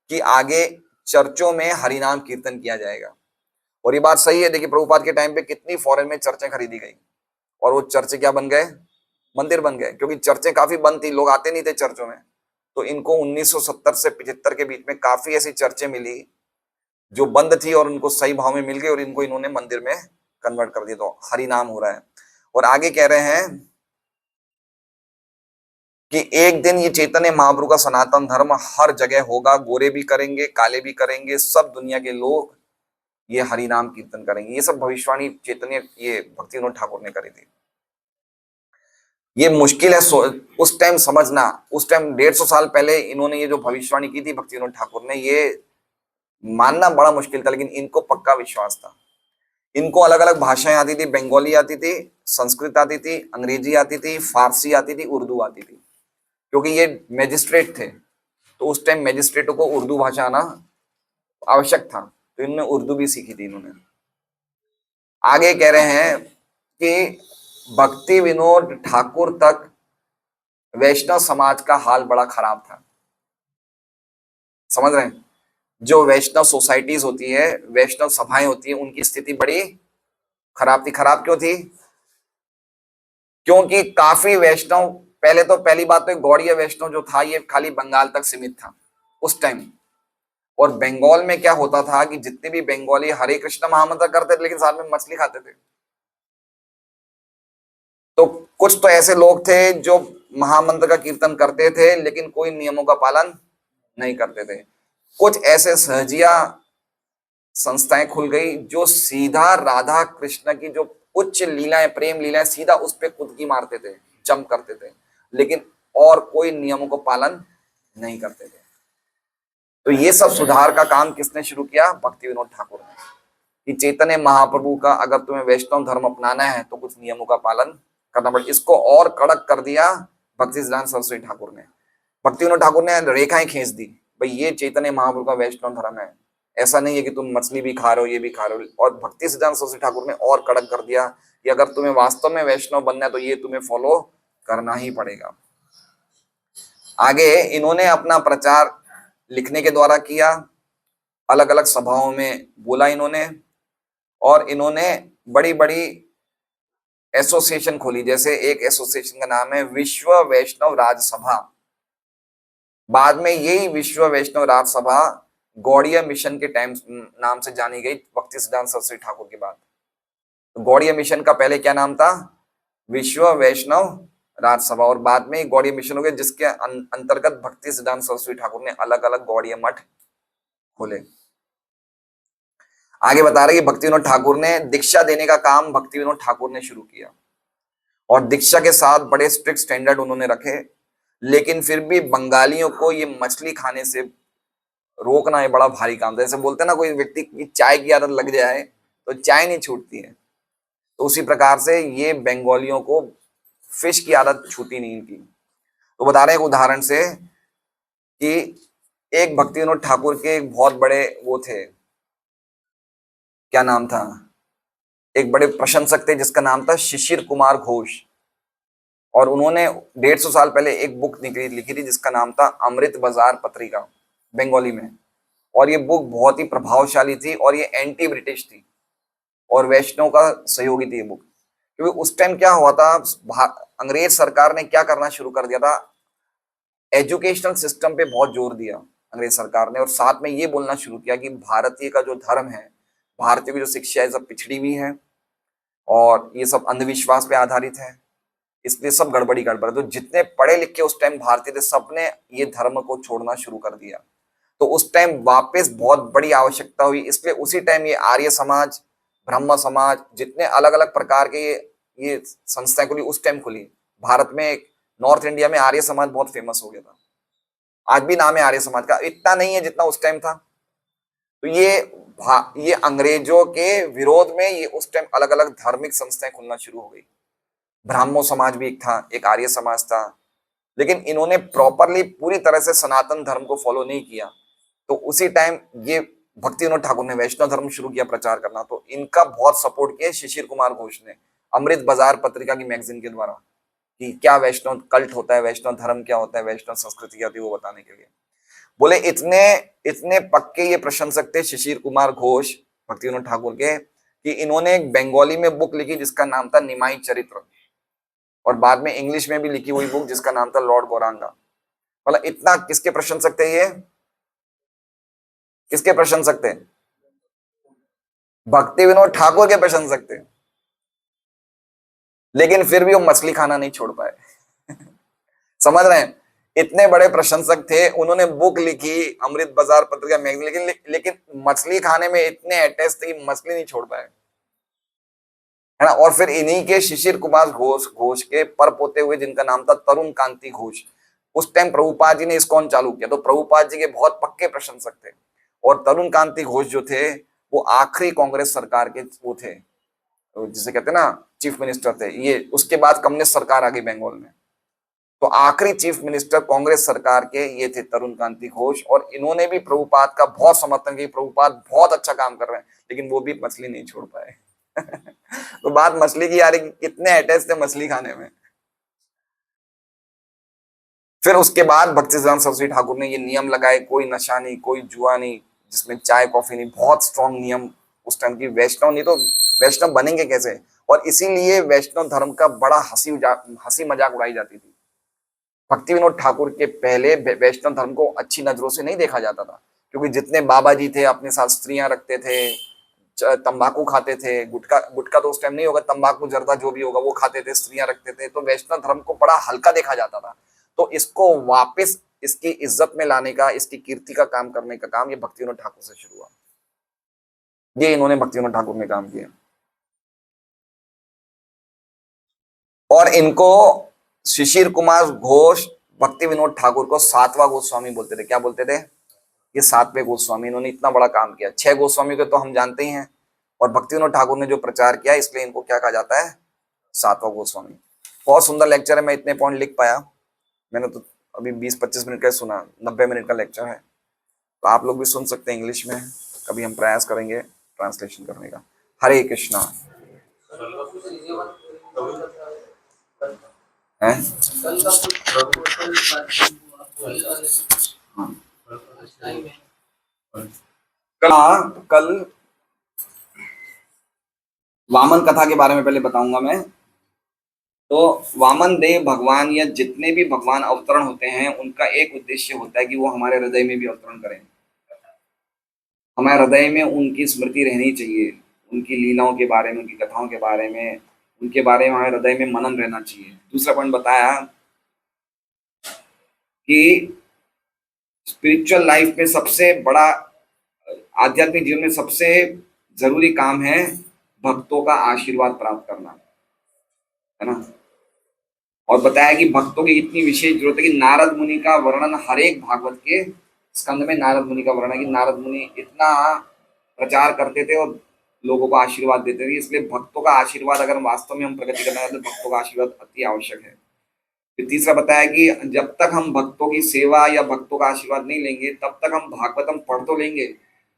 कि आगे चर्चों में हरिनाम कीर्तन किया जाएगा। और ये बात सही है। देखिए प्रभुपाद के टाइम पे कितनी फॉरेन में चर्चें खरीदी गई, और वो चर्चें क्या बन गए? मंदिर बन गए, क्योंकि चर्चें काफी बंद थी, लोग आते नहीं थे चर्चों में। तो इनको 1970 से 75 के बीच में काफी ऐसी चर्चें मिली जो बंद थी और उनको सही भाव में मिल गई, और इनको इन्होंने मंदिर में कन्वर्ट कर दिया। तो हरिनाम हो रहा है। और आगे कह रहे हैं कि एक दिन ये चैतन्य महाप्रभु का सनातन धर्म हर जगह होगा, गोरे भी करेंगे, काले भी करेंगे, सब दुनिया के लोग ये हरिनाम कीर्तन करेंगे। ये सब भविष्यवाणी चैतन्य, ये भक्ति विनोद ठाकुर ने करी थी। ये मुश्किल है उस टाइम समझना। उस टाइम 150 साल पहले इन्होंने ये जो भविष्यवाणी की थी भक्ति विनोद ठाकुर ने, ये मानना बड़ा मुश्किल था, लेकिन इनको पक्का विश्वास था। इनको अलग अलग भाषाएं आती थी, बंगाली आती थी, संस्कृत आती थी, अंग्रेजी आती थी, फारसी आती थी, उर्दू आती थी, क्योंकि ये मैजिस्ट्रेट थे। तो उस टाइम मैजिस्ट्रेटों को उर्दू भाषा आना आवश्यक था, तो इन्होंने उर्दू भी सीखी थी इन्होंने। आगे कह रहे हैं कि भक्ति विनोद ठाकुर तक वैष्णव समाज का हाल बड़ा खराब था। समझ रहे हैं? जो वैष्णव सोसाइटीज होती है, वैष्णव सभाएं होती है, उनकी स्थिति बड़ी खराब थी। खराब क्यों थी? क्योंकि काफी वैष्णव, पहले तो पहली बात तो गौड़ीय वैष्णव जो था ये खाली बंगाल तक सीमित था उस टाइम, और बंगाल में क्या होता था कि जितने भी बंगाली हरे कृष्ण महामंत्र करते थे लेकिन साथ में मछली खाते थे। तो कुछ तो ऐसे लोग थे जो महामंत्र का कीर्तन करते थे लेकिन कोई नियमों का पालन नहीं करते थे। कुछ ऐसे सहजिया संस्थाएं खुल गई जो सीधा राधा कृष्ण की जो उच्च लीलाएं, प्रेम लीलाएं सीधा उस पे कुदकी मारते थे, जंप करते थे, लेकिन और कोई नियमों को पालन नहीं करते थे। तो ये सब सुधार का काम किसने शुरू किया? भक्ति विनोद ठाकुर ने। कि चैतन्य महाप्रभु का अगर तुम्हें वैष्णव धर्म अपनाना है तो कुछ नियमों का पालन करना पड़ेगा। इसको और कड़क कर दिया भक्ति सिद्धांत सरस्वती ठाकुर ने। भक्ति विनोद ठाकुर ने रेखाएं खींच दी, भाई ये चैतन्य महाप्रभु का वैष्णव धर्म है, ऐसा नहीं है कि तुम मछली भी खा रहे हो ये भी खा रहे हो। और भक्ति सिद्धांत सरस्वती ठाकुर ने और कड़क कर दिया कि अगर तुम्हें वास्तव में वैष्णव बनना है तो ये तुम्हें फॉलो करना ही पड़ेगा। आगे इन्होंने अपना प्रचार लिखने के द्वारा किया, अलग अलग सभाओं में बोला इन्होंने, और इन्होंने बड़ी बड़ी एसोसिएशन खोली। जैसे एक एसोसिएशन का नाम है विश्व वैष्णव राजसभा। बाद में यही विश्व वैष्णव राजसभा गौड़ीय मिशन के टाइम नाम से जानी गई भक्ति सिद्धांत सरस्वती ठाकुर के बाद। तो गौड़ीय मिशन का पहले क्या नाम था? विश्व वैष्णव राजसभा, और बाद में गौड़ीय मिशन हो गया जिसके अंतर्गत भक्ति सिद्धांत सरस्वती ठाकुर ने अलग अलग गौड़ीय मठ खोले। आगे बता रहे कि भक्ति विनोद ठाकुर ने दीक्षा देने का काम भक्ति विनोद ठाकुर ने शुरू किया, और दीक्षा के साथ बड़े स्ट्रिक्ट स्टैंडर्ड उन्होंने रखे। लेकिन फिर भी बंगालियों को ये मछली खाने से रोकना ये बड़ा भारी काम था। जैसे बोलते हैं ना, कोई व्यक्ति की चाय की आदत लग जाए तो चाय नहीं छूटती है, तो उसी प्रकार से ये बंगालियों को फिश की आदत छूटी नहीं इनकी। तो बता रहे हैं एक उदाहरण से कि एक भक्ति विनोद ठाकुर के एक बहुत बड़े वो थे, क्या नाम था, एक बड़े प्रशंसक थे जिसका नाम था शिशिर कुमार घोष, और उन्होंने 150 साल पहले एक बुक लिखी थी जिसका नाम था अमृत बाजार पत्रिका, बंगाली में। और ये बुक बहुत ही प्रभावशाली थी और ये एंटी ब्रिटिश थी और वैष्णव का सहयोगी थी ये बुक। क्योंकि उस टाइम क्या हुआ था, अंग्रेज सरकार ने क्या करना शुरू कर दिया था, एजुकेशनल सिस्टम पे बहुत जोर दिया अंग्रेज सरकार ने, और साथ में ये बोलना शुरू किया कि भारतीय का जो धर्म है, भारतीय की जो शिक्षा है, सब पिछड़ी हुई है और ये सब अंधविश्वास पे आधारित है, इसलिए सब गड़बड़ी गड़बड़। तो जितने पढ़े लिखे उस टाइम भारतीय थे सबने ये धर्म को छोड़ना शुरू कर दिया। तो उस टाइम वापस बहुत बड़ी आवश्यकता हुई, इसलिए उसी टाइम ये आर्य समाज, ब्रह्म समाज, जितने अलग अलग प्रकार के ये संस्थाएं खुली उस टाइम खुली। भारत में नॉर्थ इंडिया में आर्य समाज बहुत फेमस हो गया था, आज भी नाम है आर्य समाज का, इतना नहीं है जितना उस टाइम था। तो ये अंग्रेजों के विरोध में ये उस टाइम अलग अलग धार्मिक संस्थाएं खुलना शुरू हो गई। ब्राह्मो समाज भी एक था, एक आर्य समाज था, लेकिन इन्होंने प्रॉपरली पूरी तरह से सनातन धर्म को फॉलो नहीं किया। तो उसी टाइम ये भक्ति विनोद ठाकुर ने वैष्णव धर्म शुरू किया प्रचार करना, तो इनका बहुत सपोर्ट किया शिशिर कुमार घोष ने अमृत बाजार पत्रिका की मैगजीन के द्वारा, कि क्या वैष्णव कल्ट होता है, वैष्णव धर्म क्या होता है, वैष्णव संस्कृति क्या होती है, वो बताने के लिए। बोले इतने इतने पक्के ये प्रशंसक थे शिशिर कुमार घोष भक्ति विनोद ठाकुर के, कि इन्होंने एक बंगाली में बुक लिखी जिसका नाम था निमाई चरित्र, और बाद में इंग्लिश में भी लिखी हुई बुक जिसका नाम था लॉर्ड गौरांगा। मतलब इतना किसके प्रशंसक थे ये, किसके प्रशंसक थे? भक्ति विनोद ठाकुर के प्रशंसक थे। लेकिन फिर भी वो मछली खाना नहीं छोड़ पाए। समझ रहे हैं, इतने बड़े प्रशंसक थे, उन्होंने बुक लिखी लिखी बाजार पत्रिका मैगजीन, लेकिन मछली खाने में इतने अटैच थे कि मछली नहीं छोड़ पाए, है ना। और फिर इन्हीं के शिशिर कुमार घोष के पर पोते हुए जिनका नाम था तरुण कांति घोष, उस टाइम प्रभुपाद जी ने इस्कॉन चालू किया, तो प्रभुपाद जी के बहुत पक्के प्रशंसक थे। और तरुण कांति घोष जो थे वो आखिरी कांग्रेस सरकार के वो थे, जिसे कहते हैं ना चीफ मिनिस्टर थे ये, उसके बाद कम्युनिस्ट सरकार आ गई बंगाल में, तो आखिरी चीफ मिनिस्टर कांग्रेस सरकार के ये थे तरुण कांति घोष। और इन्होंने भी प्रभुपाद का बहुत समर्थन किया, प्रभुपाद बहुत अच्छा काम कर रहे हैं, लेकिन वो भी मछली नहीं छोड़ पाए। तो बात मछली की आ रही कि कितने अटैच थे मछली खाने में। फिर उसके बाद भक्ति सिद्धांत सरस्वती ठाकुर ने ये नियम लगाए, कोई नशा नहीं, कोई जुआ नहीं, जिसमें चाय कॉफी नहीं, बहुत स्ट्रॉन्ग नियम उस टाइम की। वैष्णव नहीं तो वैष्णव बनेंगे कैसे, और इसीलिए वैष्णव धर्म का बड़ा हंसी मजाक उड़ाई जाती थी। भक्ति विनोद ठाकुर के पहले वैष्णव धर्म को अच्छी नजरों से नहीं देखा जाता था, क्योंकि जितने बाबा जी थे अपने साथ स्त्रियां रखते थे, तंबाकू खाते थे, गुटखा गुटखा तो उस टाइम नहीं होगा, तंबाकू जर्दा जो भी होगा वो खाते थे, स्त्रियां रखते थे, तो वैष्णव धर्म को बड़ा हल्का देखा जाता था। तो इसको वापस इसकी इज्जत में लाने का, इसकी कीर्ति का काम करने का काम ये भक्तिविनोद ठाकुर से शुरू हुआ। ये इन्होंने भक्तिविनोद ठाकुर ने काम किया। और इनको शिशिर कुमार घोष भक्तिविनोद ठाकुर को सातवां गोस्वामी बोलते थे। क्या बोलते थे? ये सातवें गोस्वामी। इन्होंने इतना बड़ा काम किया। 6 गोस्वामी को तो हम जानते ही हैं, और भक्तिविनोद ठाकुर ने जो प्रचार किया इसलिए इनको क्या कहा जाता है? सातवां गोस्वामी। बहुत सुंदर लेक्चर है, मैं इतने पॉइंट लिख पाया। मैंने तो अभी 20-25 मिनट का सुना, 90 मिनट का लेक्चर है, तो आप लोग भी सुन सकते हैं इंग्लिश में। कभी हम प्रयास करेंगे ट्रांसलेशन करने का। हरे कृष्णा। है कल वामन कथा के बारे में पहले बताऊंगा मैं। तो वामन देव भगवान या जितने भी भगवान अवतरण होते हैं उनका एक उद्देश्य होता है कि वो हमारे हृदय में भी अवतरण करें। हमारे हृदय में उनकी स्मृति रहनी चाहिए, उनकी लीलाओं के बारे में, उनकी कथाओं के बारे में, उनके बारे में हमारे हृदय में मनन रहना चाहिए। दूसरा पॉइंट बताया कि स्पिरिचुअल लाइफ में सबसे बड़ा, आध्यात्मिक जीवन में सबसे जरूरी काम है भक्तों का आशीर्वाद प्राप्त करना, है ना। और बताया कि भक्तों की इतनी विशेष जरूरत है कि नारद मुनि का वर्णन हर एक भागवत के स्कंद में नारद मुनि का वर्णन है कि नारद मुनि इतना प्रचार करते थे और लोगों को आशीर्वाद देते थे। इसलिए भक्तों का आशीर्वाद, अगर वास्तव में हम प्रगति करना चाहते तो भक्तों का आशीर्वाद अति आवश्यक है। फिर तीसरा बताया कि जब तक हम भक्तों की सेवा या भक्तों का आशीर्वाद नहीं लेंगे तब तक हम भागवतम पढ़ तो लेंगे,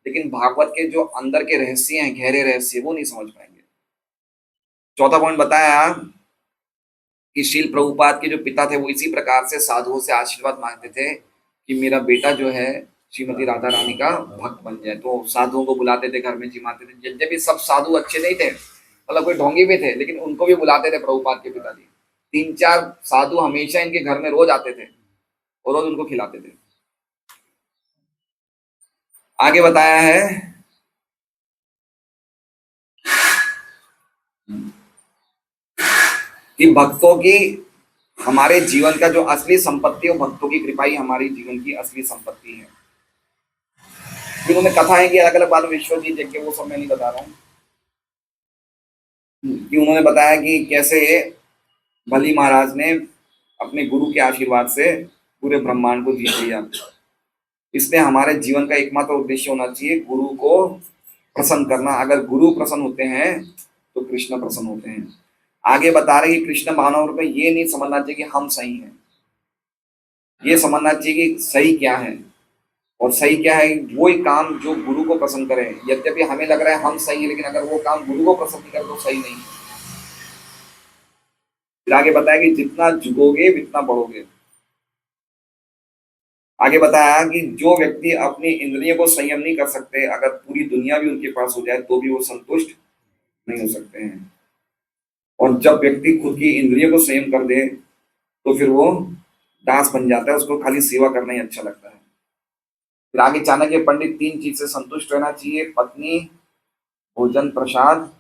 लेकिन भागवत के जो अंदर के रहस्य हैं, गहरे रहस्य, वो नहीं समझ पाएंगे। चौथा पॉइंट बताया कि शील प्रभुपाद के जो पिता थे वो इसी प्रकार से साधुओं से आशीर्वाद मांगते थे कि मेरा बेटा जो है श्रीमती राधा रानी का भक्त बन जाए। तो साधुओं को बुलाते थे, घर में जिमाते थे। यद्यपि सब साधु अच्छे नहीं थे, मतलब कोई ढोंगी भी थे, लेकिन उनको भी बुलाते थे प्रभुपाद के पिताजी। 3-4 साधु हमेशा इनके घर में रोज आते थे और रोज उनको खिलाते थे। आगे बताया है कि भक्तों की, हमारे जीवन का जो असली संपत्ति है, भक्तों की कृपा ही हमारी जीवन की असली संपत्ति है। फिर उन्होंने कथाएं की अलग अलग बात, विश्वजीत यज्ञ, वो सब मैं नहीं बता रहा हूँ। कि उन्होंने बताया कि कैसे बलि महाराज ने अपने गुरु के आशीर्वाद से पूरे ब्रह्मांड को जीत लिया। इसलिए हमारे जीवन का एकमात्र उद्देश्य होना चाहिए गुरु को प्रसन्न करना। अगर गुरु प्रसन्न होते हैं तो कृष्ण प्रसन्न होते हैं। आगे बता रहे कि कृष्ण भावनाओं में ये नहीं समझना चाहिए कि हम सही हैं, ये समझना चाहिए कि सही क्या है। और सही क्या है? वही काम जो गुरु को पसंद करे। यद्यपि हमें लग रहा है हम सही है, लेकिन अगर वो काम गुरु को पसंद नहीं करे तो सही नहीं। फिर आगे बताया कि जितना झुकोगे उतना बढ़ोगे। आगे बताया कि जो व्यक्ति अपनी इंद्रियों को संयम नहीं कर सकते, अगर पूरी दुनिया भी उनके पास हो जाए तो भी वो संतुष्ट नहीं हो सकते हैं। और जब व्यक्ति खुद की इंद्रियों को संयम कर दे तो फिर वो दास बन जाता है, उसको खाली सेवा करना ही अच्छा लगता है। फिर आगे चाणक्य पंडित 3 चीज से संतुष्ट रहना चाहिए: पत्नी, भोजन प्रसाद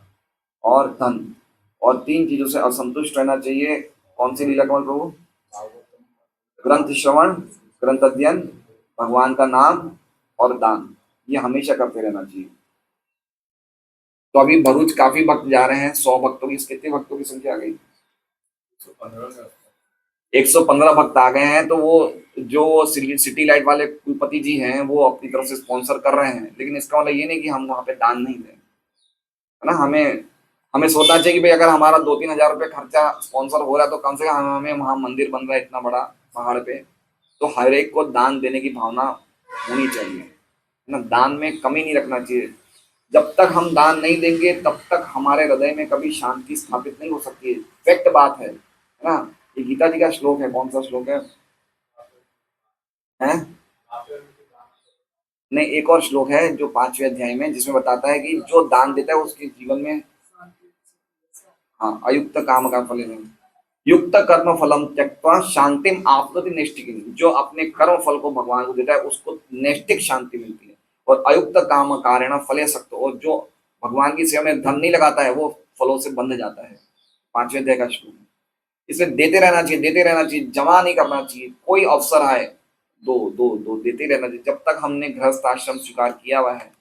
और धन। और 3 चीजों से असंतुष्ट रहना चाहिए। कौन सी? लीला कमल प्रभु? ग्रंथ श्रवण, ग्रंथ अध्ययन, भगवान का नाम और दान, ये हमेशा करते रहना चाहिए। तो अभी भरूच काफी भक्त जा रहे हैं। 100 भक्तों की, कितने भक्तों की संख्या आ गई? 115 भक्त आ गए हैं। तो वो जो सिटी लाइट वाले कुलपति जी हैं वो अपनी तरफ से स्पॉन्सर कर रहे हैं, लेकिन इसका मतलब ये नहीं कि हम वहां पे दान नहीं दें, है ना। हमें हमें सोचना चाहिए कि भाई अगर हमारा 2-3 हजार रुपये खर्चा स्पॉन्सर हो रहा है तो कम से कम हमें वहां मंदिर बन रहा है इतना बड़ा पहाड़ पे, तो हर एक को दान देने की भावना होनी चाहिए, है ना। दान में कमी नहीं रखना चाहिए। जब तक हम दान नहीं देंगे तब तक हमारे हृदय में कभी शांति स्थापित नहीं हो सकती है। फैक्ट बात है ना। ये गीता जी का श्लोक है। कौन सा श्लोक है? हैं? नहीं, एक और श्लोक है जो 5वें अध्याय में, जिसमें बताता है कि जो दान देता है उसके जीवन में, हाँ, अयुक्त काम का फल नहीं। युक्त कर्म फलम त्यक्त्वा शांतिम आपनोति नैष्ठिकीम, जो अपने कर्म फल को भगवान को देता है उसको नैष्ठिक शांति मिलती है। और अयुक्त काम कारेण फले सक्त, और जो भगवान की सेवा में धन नहीं लगाता है वो फलों से बंध जाता है। 5वें अध्याय का श्लोक है। इसमें देते रहना चाहिए, देते रहना चाहिए, जमा नहीं करना चाहिए। कोई अवसर आए दो दो दो देते रहना चाहिए। जब तक हमने गृहस्थ आश्रम स्वीकार किया हुआ है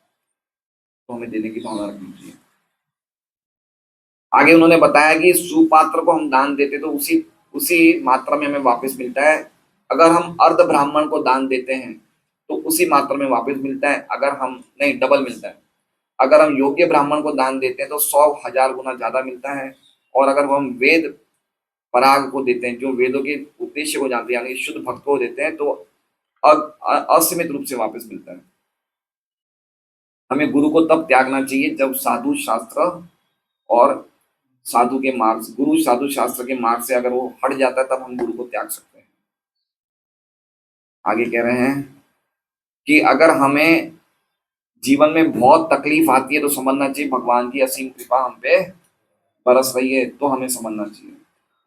तो हमें देने की भावना रखनी चाहिए। आगे उन्होंने बताया कि सुपात्र को हम दान देते तो उसी उसी मात्रा में हमें वापस मिलता है। अगर हम अर्ध ब्राह्मण को दान देते हैं तो उसी मात्रा में वापस मिलता है। अगर हम नहीं, डबल मिलता है। अगर हम योग्य ब्राह्मण को दान देते हैं तो 100,000 गुना ज्यादा मिलता है। और अगर हम वेद पराग को देते हैं, जो वेदों के उद्देश्य को जानते हैं, यानी शुद्ध भक्त को देते हैं, तो असीमित रूप से वापस मिलता है। हमें गुरु को तब त्यागना चाहिए जब साधु शास्त्र और साधु के मार्ग, गुरु साधु शास्त्र के मार्ग से अगर वो हट जाता है तब हम गुरु को त्याग सकते हैं। आगे कह रहे हैं कि अगर हमें जीवन में बहुत तकलीफ आती है तो समझना चाहिए भगवान की असीम कृपा हम पे बरस रही है, तो हमें समझना चाहिए।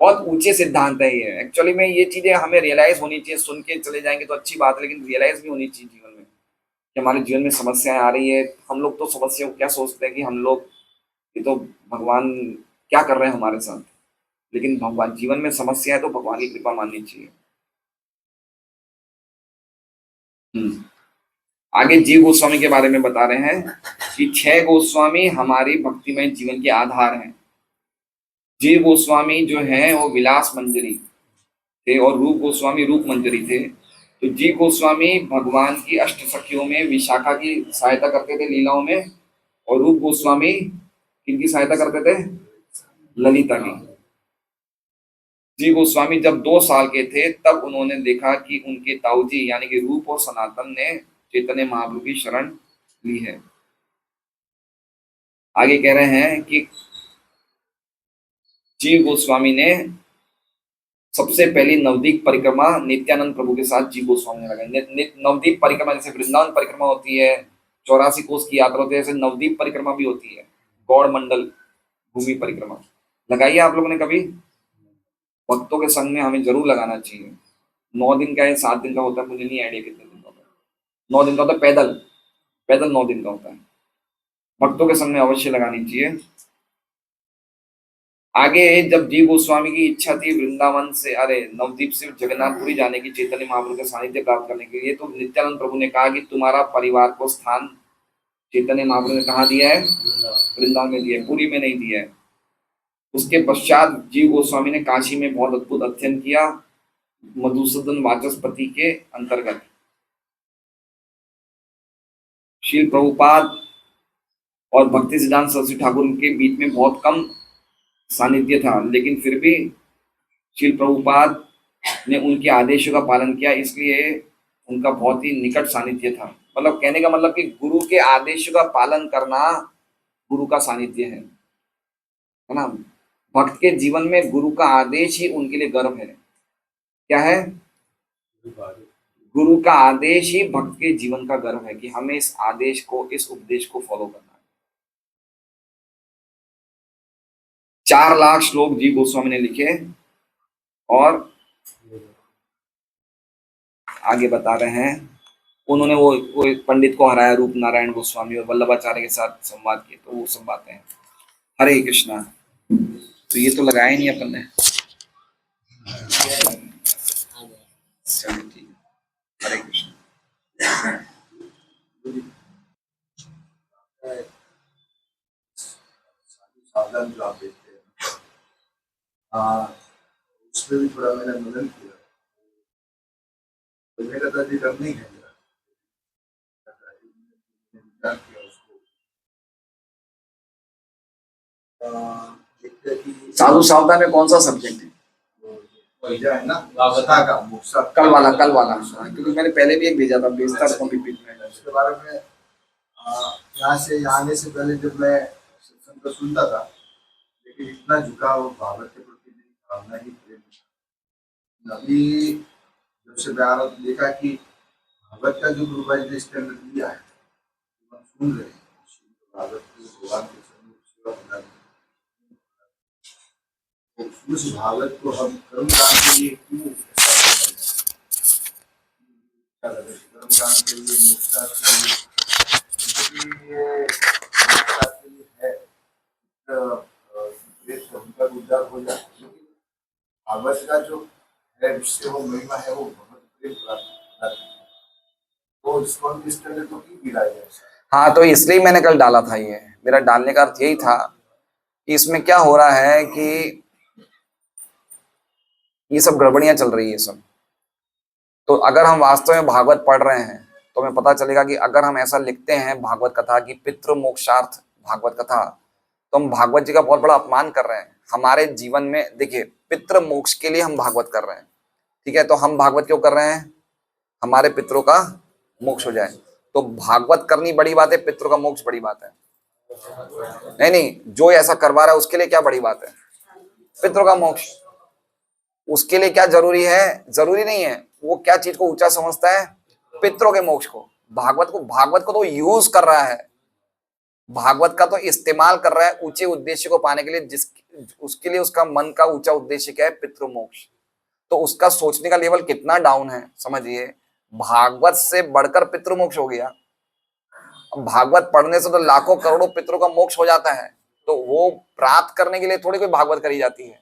बहुत ऊंचे सिद्धांत है ये। एक्चुअली में ये चीजें हमें रियलाइज होनी चाहिए। सुन के चले जाएंगे तो अच्छी बात है, लेकिन रियलाइज भी होनी चाहिए जीवन में कि हमारे जीवन में समस्याएं आ रही है। हम लोग तो समस्या को क्या सोचते हैं कि हम लोग, ये तो भगवान क्या कर रहे हैं हमारे साथ, लेकिन भगवान जीवन में समस्या है तो भगवान की कृपा माननी चाहिए। आगे जीव गोस्वामी के बारे में बता रहे हैं कि 6 गोस्वामी हमारी भक्तिमय जीवन के आधार हैं। जीव गोस्वामी जो है वो विलास मंजरी थे और रूप गोस्वामी रूप मंजरी थे। तो जीव गोस्वामी भगवान की अष्ट सखियों में विशाखा की सहायता करते थे लीलाओं में, और रूप गोस्वामी किनकी सहायता करते थे? ललिता की। जीव गोस्वामी जब 2 साल के थे तब उन्होंने देखा कि उनके ताऊजी यानी कि रूप और सनातन ने चैतन्य महाप्रभु की शरण ली है। आगे कह रहे हैं कि जीव गोस्वामी ने सबसे पहली नवदीप परिक्रमा नित्यानंद प्रभु के साथ जीव गोस्वामी ने लगाई। नवदीप परिक्रमा जैसे वृंदावन परिक्रमा होती है, 84 कोस की यात्रा होती है, ऐसे नवदीप परिक्रमा भी होती है, गौड़ मंडल भूमि परिक्रमा। लगाइए आप लोगों ने कभी? भक्तों के संग में हमें जरूर लगाना चाहिए। 9 दिन का है, 7 दिन का होता है, मुझे नहीं आइडिया कितने दिन का होता है। 9 दिन का होता है, पैदल पैदल 9 दिन का होता है। भक्तों के संग में अवश्य लगानी चाहिए। आगे जब जीव गोस्वामी की इच्छा थी वृंदावन से, अरे नवदीप से जगन्नाथपुरी जाने की, चैतन्य महाप्रभु के सानिध्य प्राप्त करने के लिए, तो नित्यानंद प्रभु ने कहा कि तुम्हारा परिवार को स्थान चैतन्य महाप्रभु ने कहा दिया है? वृंदावन में दिया है, पुरी में नहीं दिया है। उसके पश्चात जीव गोस्वामी ने काशी में बहुत अद्भुत अध्ययन किया मधुसूदन वाचस्पति के अंतर्गत। श्री प्रभुपाद और भक्ति सिद्धांत सरस्वती ठाकुर के बीच में बहुत कम सानिध्य था, लेकिन फिर भी श्री प्रभुपाद ने उनके आदेशों का पालन किया, इसलिए उनका बहुत ही निकट सानिध्य था। मतलब कहने का मतलब कि गुरु के आदेशों का पालन करना गुरु का सानिध्य है ना। भक्त के जीवन में गुरु का आदेश ही उनके लिए गर्व है। क्या है? गुरु का आदेश ही भक्त के जीवन का गर्व है कि हमें इस आदेश को, इस उपदेश को फॉलो करना है। 4 लाख श्लोक जी गोस्वामी ने लिखे और आगे बता रहे हैं उन्होंने वो एक पंडित को हराया, रूप नारायण गोस्वामी और वल्लभाचार्य के साथ संवाद किए, तो वो सब बातें हैं। हरे कृष्णा। तो ये तो लगाया नहीं अपन ने। चलिए ठीक है। हरे कृष्णा। साधन जो आप देखते हैं, हाँ, उसमें भी थोड़ा मैंने मनन किया तो मेरा तो अभी डर नहीं है मेरा, विचार किया उसको। देखते हैं कि साधु सावधान में कौन सा सब्जेक्ट है? भैया है ना वावता का मुक्सा कल वाला क्योंकि मैंने पहले भी एक भेजा था, भेजता रहता हूँ बीच में। उसके बारे में यहाँ से यहाँ आने से पहले जब मैं सत्संग को सुनता था, लेकिन इतना झुकाव भागवत के प्रति मेरी भावना ही प्रेम। अभी जब से मैं देखा कि भागवत का जो गुरु भाई ने इसके अंदर दिया है, हम सुन रहे हैं भागवत को भगवान के सेवा उस भागवत को हम कर्मकांड के लिए क्यों क्या लगे कर्मकांड के लिए मोक्षार्थ के लिए क्योंकि ये मोक्षार्थ के लिए है उनका उद्धार हो जाए लेकिन भागवत का जो है विषय वो महिमा है वो बहुत प्रेम प्राप्त तो इसको इस तरह तो क्यों गिराया जाए। हाँ, तो इसलिए मैंने कल डाला था। ये मेरा डालने का अर्थ यही था कि इसमें क्या हो रहा है कि ये सब गड़बड़ियां चल रही है सब। तो अगर हम वास्तव में भागवत पढ़ रहे हैं तो हमें पता चलेगा कि अगर हम ऐसा लिखते हैं भागवत कथा की पितृ मोक्षार्थ भागवत कथा, तो हम भागवत जी का बहुत बड़ा अपमान कर रहे हैं हमारे जीवन में। देखिए, पितृ मोक्ष के लिए हम भागवत कर रहे हैं, ठीक है। तो हम भागवत क्यों कर रहे हैं? हमारे पितरों का मोक्ष हो जाए। तो भागवत करनी बड़ी बात है, पितरों का मोक्ष बड़ी बात है? नहीं नहीं, जो ऐसा करवा रहा है उसके लिए क्या बड़ी बात है? पितरों का मोक्ष। उसके लिए क्या जरूरी है? जरूरी नहीं है। वो क्या चीज को ऊंचा समझता है? पितरों के मोक्ष को। भागवत को तो यूज कर रहा है, भागवत का तो इस्तेमाल कर रहा है ऊंचे उद्देश्य को पाने के लिए, उसके लिए उसका मन का ऊंचा उद्देश्य क्या है? पितृ मोक्ष। तो उसका सोचने का लेवल कितना डाउन है समझिए। भागवत से बढ़कर पितृ मोक्ष हो गया। अब भागवत पढ़ने से तो लाखों करोड़ों पितरों का मोक्ष हो जाता है, तो वो प्राप्त करने के लिए थोड़ी कोई भागवत करी जाती है।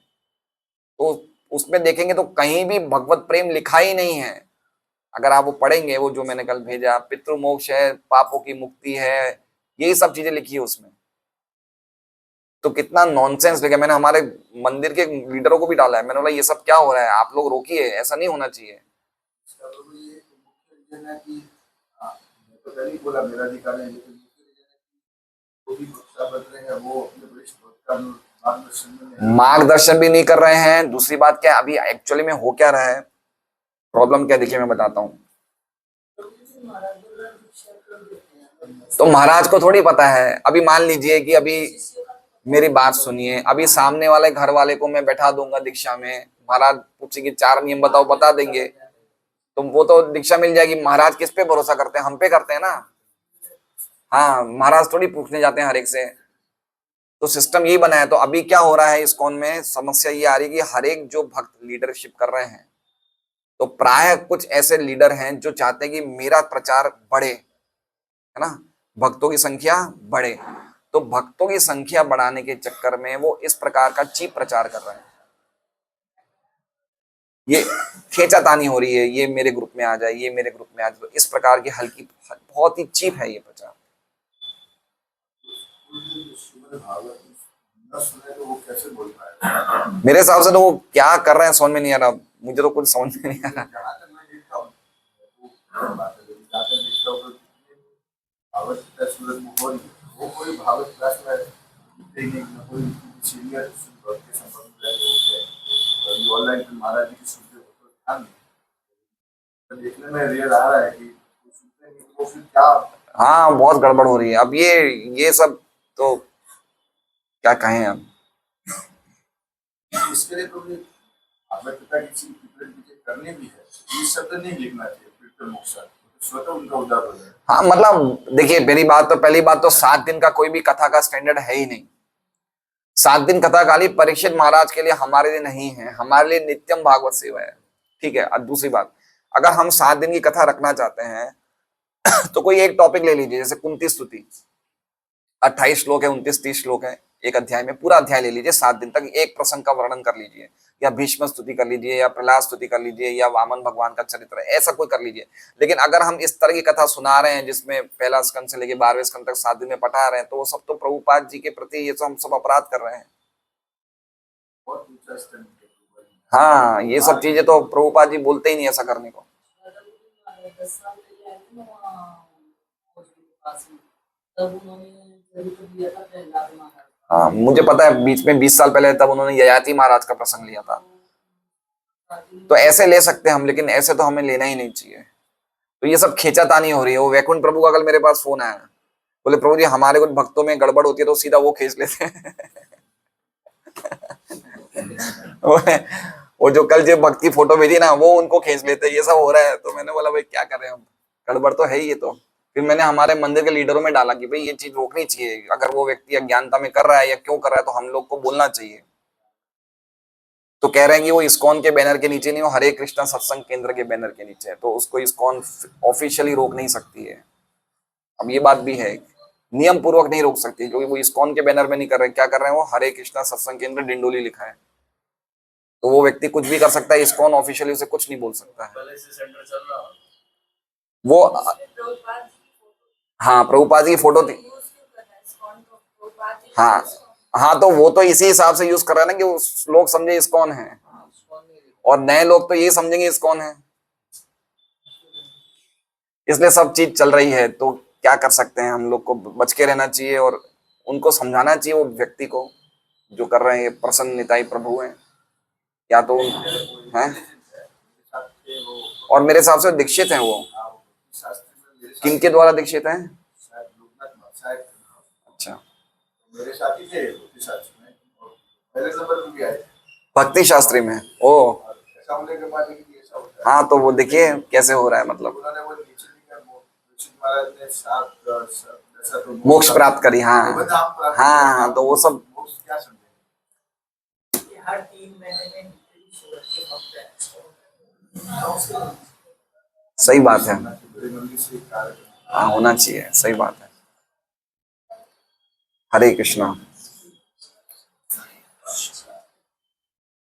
तो उसमें देखेंगे तो कहीं भी भगवत प्रेम लिखा ही नहीं है। अगर आप वो पढ़ेंगे, वो जो मैंने कल भेजा, पितृ मोक्ष है, पापों की मुक्ति है, यही सब चीजें लिखी है उसमें। तो कितना नॉनसेंस लिखा। मैंने हमारे मंदिर के लीडरों को भी डाला है, मैंने बोला ये सब क्या हो रहा है, आप लोग रोकिए, ऐसा नहीं होना चाहिए। इसका तो ये मुख्य रीजन है कि मैं तो पहले ही बोला मेरा अधिकार है लेकिन मुख्य रीजन है कि जो भी भक्ता बन रहे हैं वो अपने वरिष्ठ भक्त का मार्गदर्शन में मार्गदर्शन भी नहीं कर रहे हैं। दूसरी बात क्या, अभी एक्चुअली में हो क्या रहा है, प्रॉब्लम क्या, देखिए मैं बताता हूँ। तो महाराज को थोड़ी पता है। अभी मान लीजिए कि अभी मेरी बात सुनिए, अभी सामने वाले घर वाले को मैं बैठा दूंगा दीक्षा में, महाराज पूछेंगे 4 नियम बताओ, बता देंगे, तो वो तो दीक्षा मिल जाएगी। महाराज किस पे भरोसा करते हैं? हम पे करते हैं ना। हाँ, महाराज थोड़ी पूछने जाते हैं हर एक से। तो सिस्टम यही बना है। तो अभी क्या हो रहा है इस्कॉन में, समस्या ये आ रही है कि हर एक जो भक्त लीडरशिप कर रहे हैं, तो प्राय कुछ ऐसे लीडर हैं जो चाहते हैं कि मेरा प्रचार बढ़े, है ना, भक्तों की संख्या बढ़े। तो भक्तों की संख्या बढ़ाने के चक्कर में वो इस प्रकार का चीप प्रचार कर रहे हैं। ये खींचातानी हो रही है, ये मेरे ग्रुप में आ जाए, ये मेरे ग्रुप में आ जाए। तो इस प्रकार की हल्की, बहुत ही चीप है ये प्रचार। भागवत न सुने तो वो कैसे बोल पाएगा। मेरे हिसाब से तो वो क्या कर रहे हैं समझ में नहीं आ रहा। मुझे तो कुछ समझ में नहीं आ रहा। जहाँ तक मैं देखता हूँ वो बात है लेकिन जहाँ तक देखता हूँ तो भागवत की सूरत में हो रही है वो कोई भागवत क्लास में दिखते ही नहीं ना कोई सीनियर भक्त के संपर्क में रहते हैं ऑनलाइन महाराज जी की सुनते हो तो ध्यान नहीं तो देखने में रियल आ रहा है कि वो सुनते नहीं तो वो फिर क्या। हाँ, बहुत गड़बड़ हो रही है अब। ये सब तो क्या कहें अब। इसके लिए तो हमें पिता की चीज करनी भी है ये शब्द नहीं लिखना चाहिए पितृ मोक्ष स्वतः उनका उद्धार हो जाए। हाँ, मतलब देखिए, पहली बात तो 7 दिन का कोई भी कथा का स्टैंडर्ड है ही नहीं। 7 दिन कथा खाली परीक्षित महाराज के लिए, हमारे लिए नहीं है। हमारे लिए नित्यम भागवत सेवा है, ठीक है। और दूसरी बात, अगर हम 7 दिन की कथा रखना चाहते हैं तो कोई एक टॉपिक ले लीजिए, जैसे कुंती स्तुति, 28 श्लोक है, 29-30 श्लोक है एक अध्याय में। पूरा अध्याय ले लीजिए, 7 दिन तक एक प्रसंग का वर्णन कर लीजिए, या भीष्म स्तुति कर लीजिए, या प्रहलाद स्तुति कर लीजिए, या वामन भगवान का चरित्र, ऐसा कोई कर लीजिए। लेकिन अगर हम इस तरह की कथा सुना रहे हैं जिसमें पहला स्कंद से लेके 12वें स्कंद तक 7 दिन में पढ़ा रहे हैं, तो वो सब तो प्रभुपाद जी के प्रति ये सब हम सब अपराध कर रहे हैं। हाँ, ये सब चीजें तो प्रभुपाद जी बोलते ही नहीं ऐसा करने को। हाँ, मुझे पता है, बीच में 20 साल पहले तब उन्होंने ययाति महाराज का प्रसंग लिया था। तो ऐसे ले सकते हैं हम, लेकिन ऐसे तो हमें लेना ही नहीं चाहिए। तो ये सब खींचातानी हो रही है। वो वैकुंठ प्रभु का कल मेरे पास फोन आया, बोले प्रभु जी हमारे कुछ भक्तों में गड़बड़ होती है तो सीधा वो खींच लेते हैं। वो जो कल जो भक्त की फोटो भेजी ना, वो उनको खींच लेते हैं। ये सब हो रहा है। तो मैंने बोला भाई क्या कर रहे हैं हम, गड़बड़ तो है ही ये तो। फिर मैंने हमारे मंदिर के लीडरों में डाला कि भाई ये चीज रोकनी चाहिए। अगर वो व्यक्ति अज्ञानता में कर रहा है या क्यों कर रहा है तो हम लोग को बोलना चाहिए। तो कह रहे हैं कि वो इस्कॉन के बैनर के नीचे नहीं, वो हरे कृष्णा सत्संग केंद्र के बैनर के नीचे है, तो उसको इस्कॉन ऑफिशियली रोक नहीं सकती है। अब ये बात भी है, नियम पूर्वक नहीं रोक सकती, क्योंकि वो इस्कॉन के बैनर में नहीं कर रहे, क्या कर रहे हैं वो, हरे कृष्णा सत्संग केंद्र डिंडोली लिखा है, तो वो व्यक्ति कुछ भी कर सकता है, इस्कॉन ऑफिशियली उसे कुछ नहीं बोल सकता है। पहले से सेंटर चल रहा हो। वो हाँ, प्रभुपाद जी की फोटो थी। हाँ हाँ, तो वो तो इसी हिसाब से यूज कर रहा है ना कि उस लोग समझे इस्कॉन है, और नए लोग तो ये समझेंगे इस्कॉन है, इसलिए सब चीज चल रही है। तो क्या कर सकते हैं, हम लोग को बच के रहना चाहिए और उनको समझाना चाहिए, वो व्यक्ति को जो कर रहे हैं, ये प्रसन्न निताई प्रभु हैं या तो हैं, और मेरे हिसाब से दीक्षित हैं वो। किनके द्वारा दीक्षित हैं? अच्छा, मेरे साथी थे शास्त्री में, और पहले नंबर पे भी आए थे। भक्ति शास्त्री में, ओ ऐसा होने के बाद लेकिन ऐसा होता है। हाँ, तो वो देखिए कैसे हो रहा है, मतलब उन्होंने वो नीचे लिखा, दीक्षित महाराज ने मोक्ष प्राप्त करी। हाँ हाँ हाँ, तो वो सब मोक्ष क्या समझे? हर 3 महीने में ईश्वर के भक्त हैं। सही बात है, मंदिर से कार्य हाँ होना चाहिए, सही बात है। हरे कृष्णा।